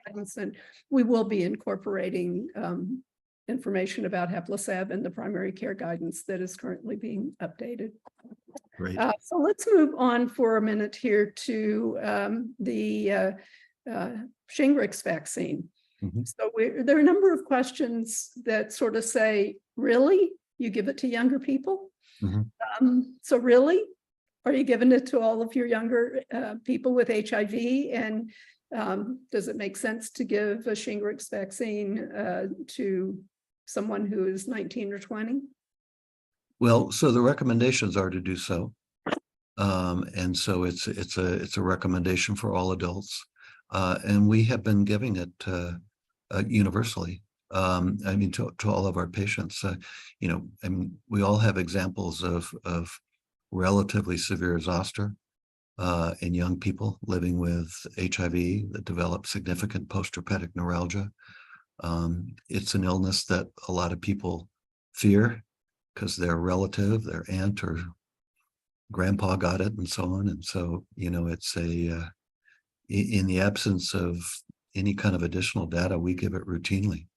guidance, and we will be incorporating information about Hepatitis and the primary care guidance that is currently being updated. Great. So let's move on for a minute here to the Shingrix vaccine. So there are a number of questions that sort of say, really, you give it to younger people? So really, are you giving it to all of your younger people with HIV? And does it make sense to give a Shingrix vaccine to someone who is 19 or 20? Well, so the recommendations are to do so. And so it's a recommendation for all adults. And we have been giving it universally. I mean, to all of our patients. I mean, we all have examples of relatively severe zoster in young people living with HIV that develop significant post-herpetic neuralgia. It's an illness that a lot of people fear because their relative, their aunt or grandpa got it and so on. And so, it's in the absence of any kind of additional data, we give it routinely.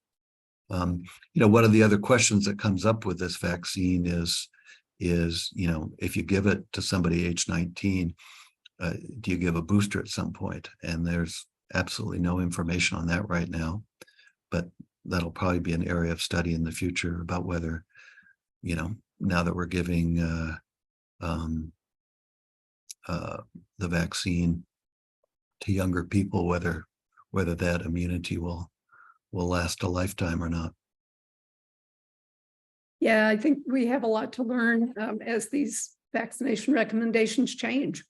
One of the other questions that comes up with this vaccine is, if you give it to somebody age 19, do you give a booster at some point? And there's absolutely no information on that right now, but that'll probably be an area of study in the future about whether, now that we're giving the vaccine to younger people, whether that immunity will last a lifetime or not. Yeah, I think we have a lot to learn as these vaccination recommendations change.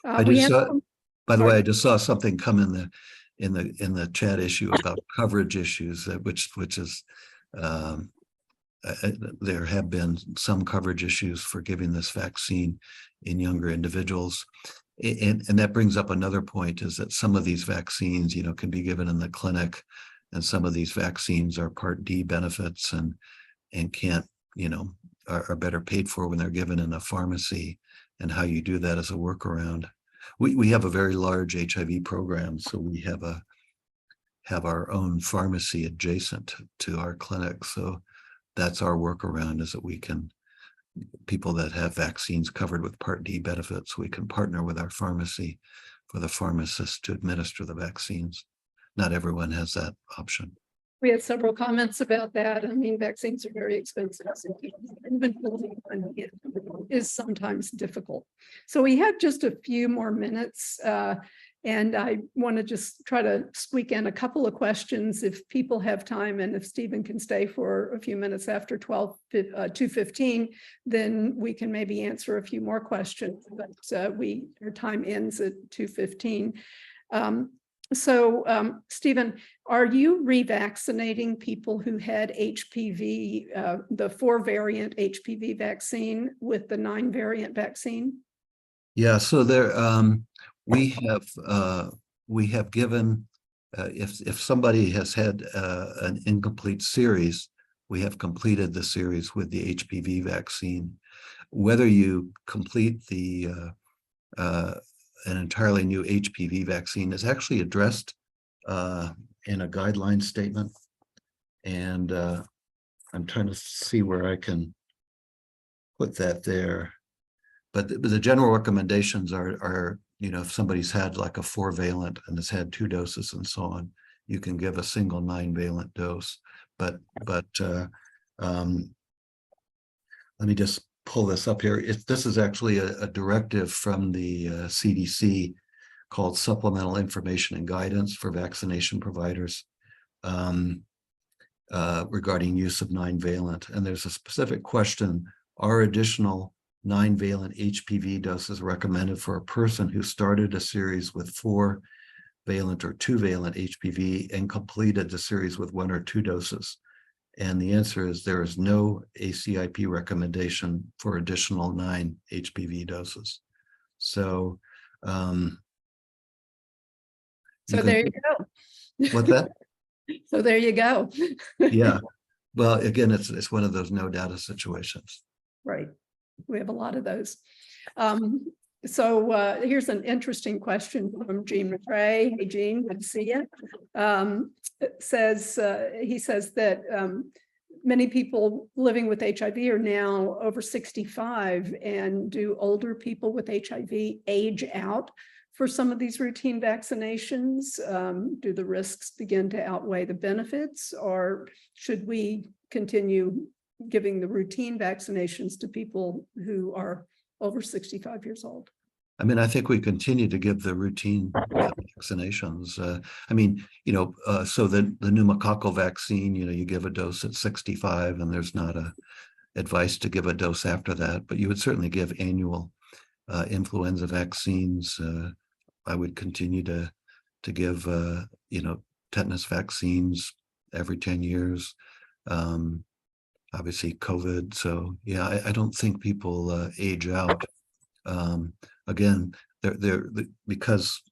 By the way, I just saw something come in the chat issue about coverage issues, which is there have been some coverage issues for giving this vaccine in younger individuals. And that brings up another point, is that some of these vaccines, can be given in the clinic, and some of these vaccines are Part D benefits and can't, are better paid for when they're given in a pharmacy, and how you do that as a workaround. We have a very large HIV program, so we have our own pharmacy adjacent to our clinic. So that's our workaround, is that people that have vaccines covered with Part D benefits, we can partner with our pharmacy for the pharmacist to administer the vaccines. Not everyone has that option. We had several comments about that. I mean, vaccines are very expensive. Inventory is sometimes difficult. So we have just a few more minutes. And I want to just try to squeak in a couple of questions if people have time, and if Stephen can stay for a few minutes after 2:15, then we can maybe answer a few more questions. But our time ends at 2:15. So, Stephen, are you revaccinating people who had HPV, the 4-variant HPV vaccine with the 9-variant vaccine? Yeah, so there we have given if somebody has had an incomplete series, we have completed the series with the HPV vaccine. Whether you complete the an entirely new HPV vaccine is actually addressed in a guideline statement, and I'm trying to see where I can put that there. But the general recommendations are, you know, if somebody's had like a 4-valent and has had 2 doses and so on, you can give a single 9-valent dose. But let me just pull this up here. This is actually a directive from the CDC called Supplemental Information and Guidance for Vaccination Providers regarding use of 9-valent. And there's a specific question: are additional 9-valent HPV doses recommended for a person who started a series with 4-valent or 2-valent HPV and completed the series with 1 or 2 doses? And the answer is there is no ACIP recommendation for additional 9 HPV doses. So, So there you go. What's that? So there you go. Yeah. Well, again, it's one of those no data situations. Right. We have a lot of those. So here's an interesting question from Jean McRae. Hey, Jean, good to see you. He says that many people living with HIV are now over 65, and do older people with HIV age out for some of these routine vaccinations? Do the risks begin to outweigh the benefits, or should we continue giving the routine vaccinations to people who are over 65 years old? I mean, I think we continue to give the routine vaccinations. I mean, you know, so the pneumococcal vaccine, you know, you give a dose at 65, and there's not a advice to give a dose after that, but you would certainly give annual influenza vaccines. I would continue to give, you know, tetanus vaccines every 10 years. Obviously COVID. So yeah, I don't think people age out. Again, they're because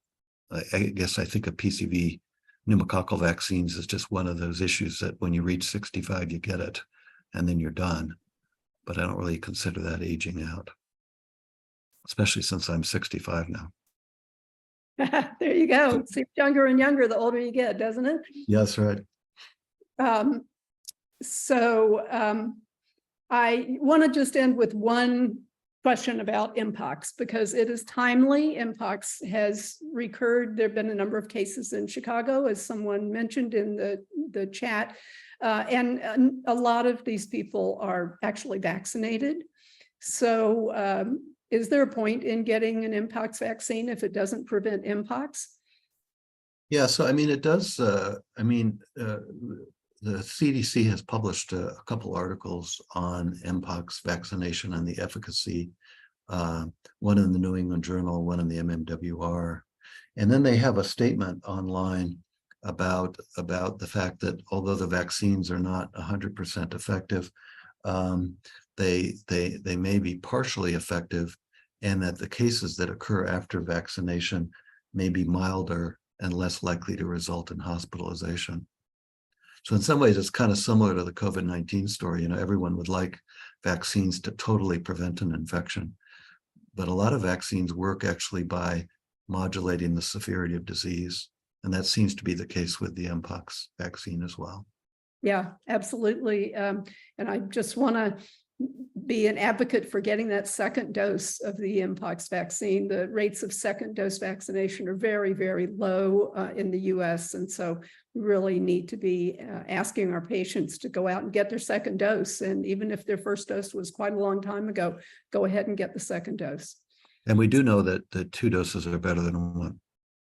I guess I think a PCV pneumococcal vaccines is just one of those issues that when you reach 65, you get it and then you're done. But I don't really consider that aging out, especially since I'm 65 now. There you go. It seems younger and younger the older you get, doesn't it? Yeah, that's right. I want to just end with one question about Mpox, because it is timely. Mpox has recurred. There have been a number of cases in Chicago, as someone mentioned in the chat, and a lot of these people are actually vaccinated. So is there a point in getting an Mpox vaccine if it doesn't prevent Mpox? Yeah, so I mean, it does. The CDC has published a couple articles on Mpox vaccination and the efficacy, one in the New England Journal, one in the MMWR. And then they have a statement online about the fact that although the vaccines are not 100% effective, they may be partially effective, and that the cases that occur after vaccination may be milder and less likely to result in hospitalization. So in some ways, it's kind of similar to the COVID-19 story. You know, everyone would like vaccines to totally prevent an infection, but a lot of vaccines work actually by modulating the severity of disease. And that seems to be the case with the Mpox vaccine as well. Yeah, absolutely. And I just want to be an advocate for getting that second dose of the Mpox vaccine. The rates of second dose vaccination are very, very low in the US. And so we really need to be asking our patients to go out and get their second dose. And even if their first dose was quite a long time ago, go ahead and get the second dose. And we do know that the 2 doses are better than 1.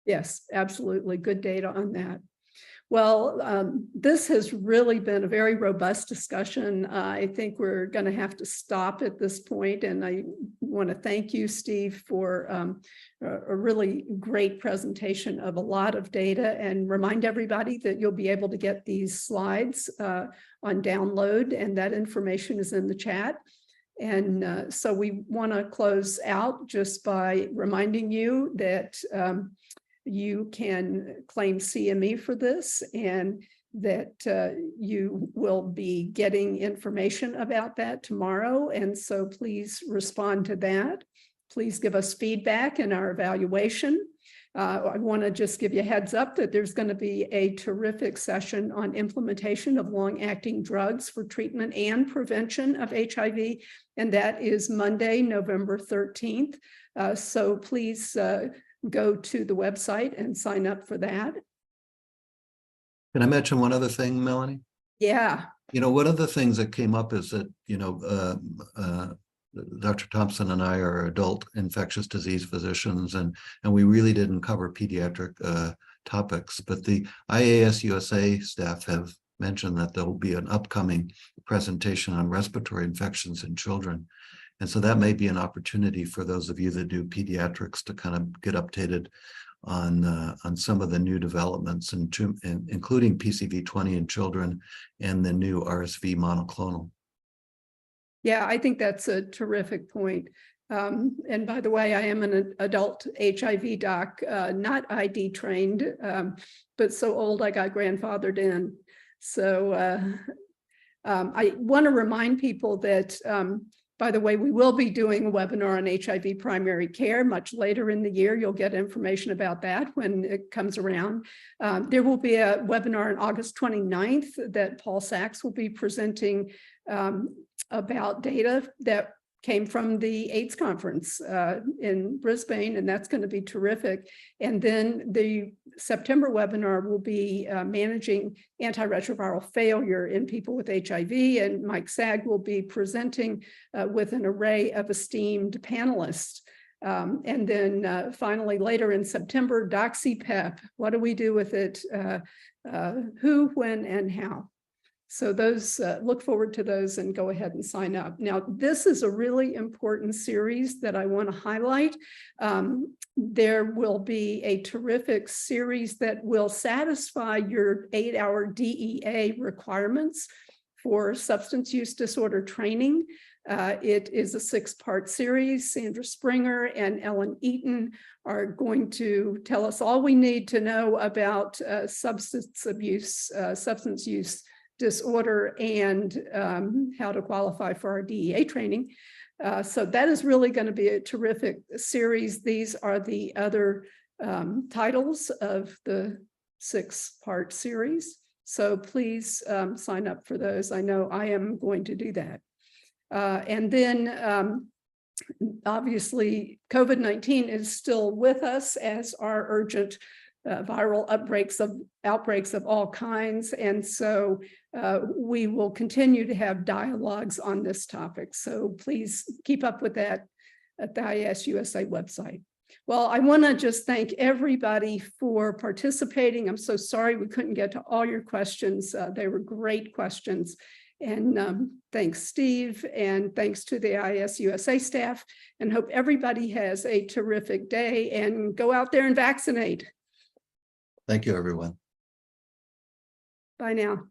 Yes, absolutely. Good data on that. Well, this has really been a very robust discussion. I think we're going to have to stop at this point, and I want to thank you, Steve, for a really great presentation of a lot of data, and remind everybody that you'll be able to get these slides on download, and that information is in the chat. And so we want to close out just by reminding you that you can claim CME for this, and that you will be getting information about that tomorrow. And so please respond to that. Please give us feedback in our evaluation. I want to just give you a heads up that there's going to be a terrific session on implementation of long-acting drugs for treatment and prevention of HIV, and that is Monday, November 13th. So please go to the website and sign up for that. Can I mention one other thing, Melanie? Yeah. One of the things that came up is that, Dr. Thompson and I are adult infectious disease physicians, and we really didn't cover pediatric topics, but the IAS-USA staff have mentioned that there will be an upcoming presentation on respiratory infections in children. And so that may be an opportunity for those of you that do pediatrics to kind of get updated on some of the new developments, including PCV20 in children and the new RSV monoclonal. Yeah, I think that's a terrific point. And by the way, I am an adult HIV doc, not ID trained, but so old I got grandfathered in. So I want to remind people that, by the way, we will be doing a webinar on HIV primary care much later in the year. You'll get information about that when it comes around. There will be a webinar on August 29th that Paul Sachs will be presenting about data that came from the AIDS conference in Brisbane, and that's going to be terrific. And then the September webinar will be managing antiretroviral failure in people with HIV, and Mike Sagg will be presenting with an array of esteemed panelists. And then finally, later in September, DoxyPEP, what do we do with it? Who, when, and how? So those, look forward to those and go ahead and sign up. Now, this is a really important series that I want to highlight. There will be a terrific series that will satisfy your 8-hour DEA requirements for substance use disorder training. It is a 6-part series. Sandra Springer and Ellen Eaton are going to tell us all we need to know about substance use disorder and how to qualify for our DEA training. So that is really going to be a terrific series. These are the other titles of the 6-part series. So please sign up for those. I know I am going to do that. And then obviously COVID-19 is still with us, as are urgent viral outbreaks of all kinds. And so we will continue to have dialogues on this topic. So please keep up with that at the IAS-USA website. Well, I want to just thank everybody for participating. I'm so sorry we couldn't get to all your questions. They were great questions. And thanks, Steve, and thanks to the IAS-USA staff, and hope everybody has a terrific day and go out there and vaccinate. Thank you, everyone. Bye now.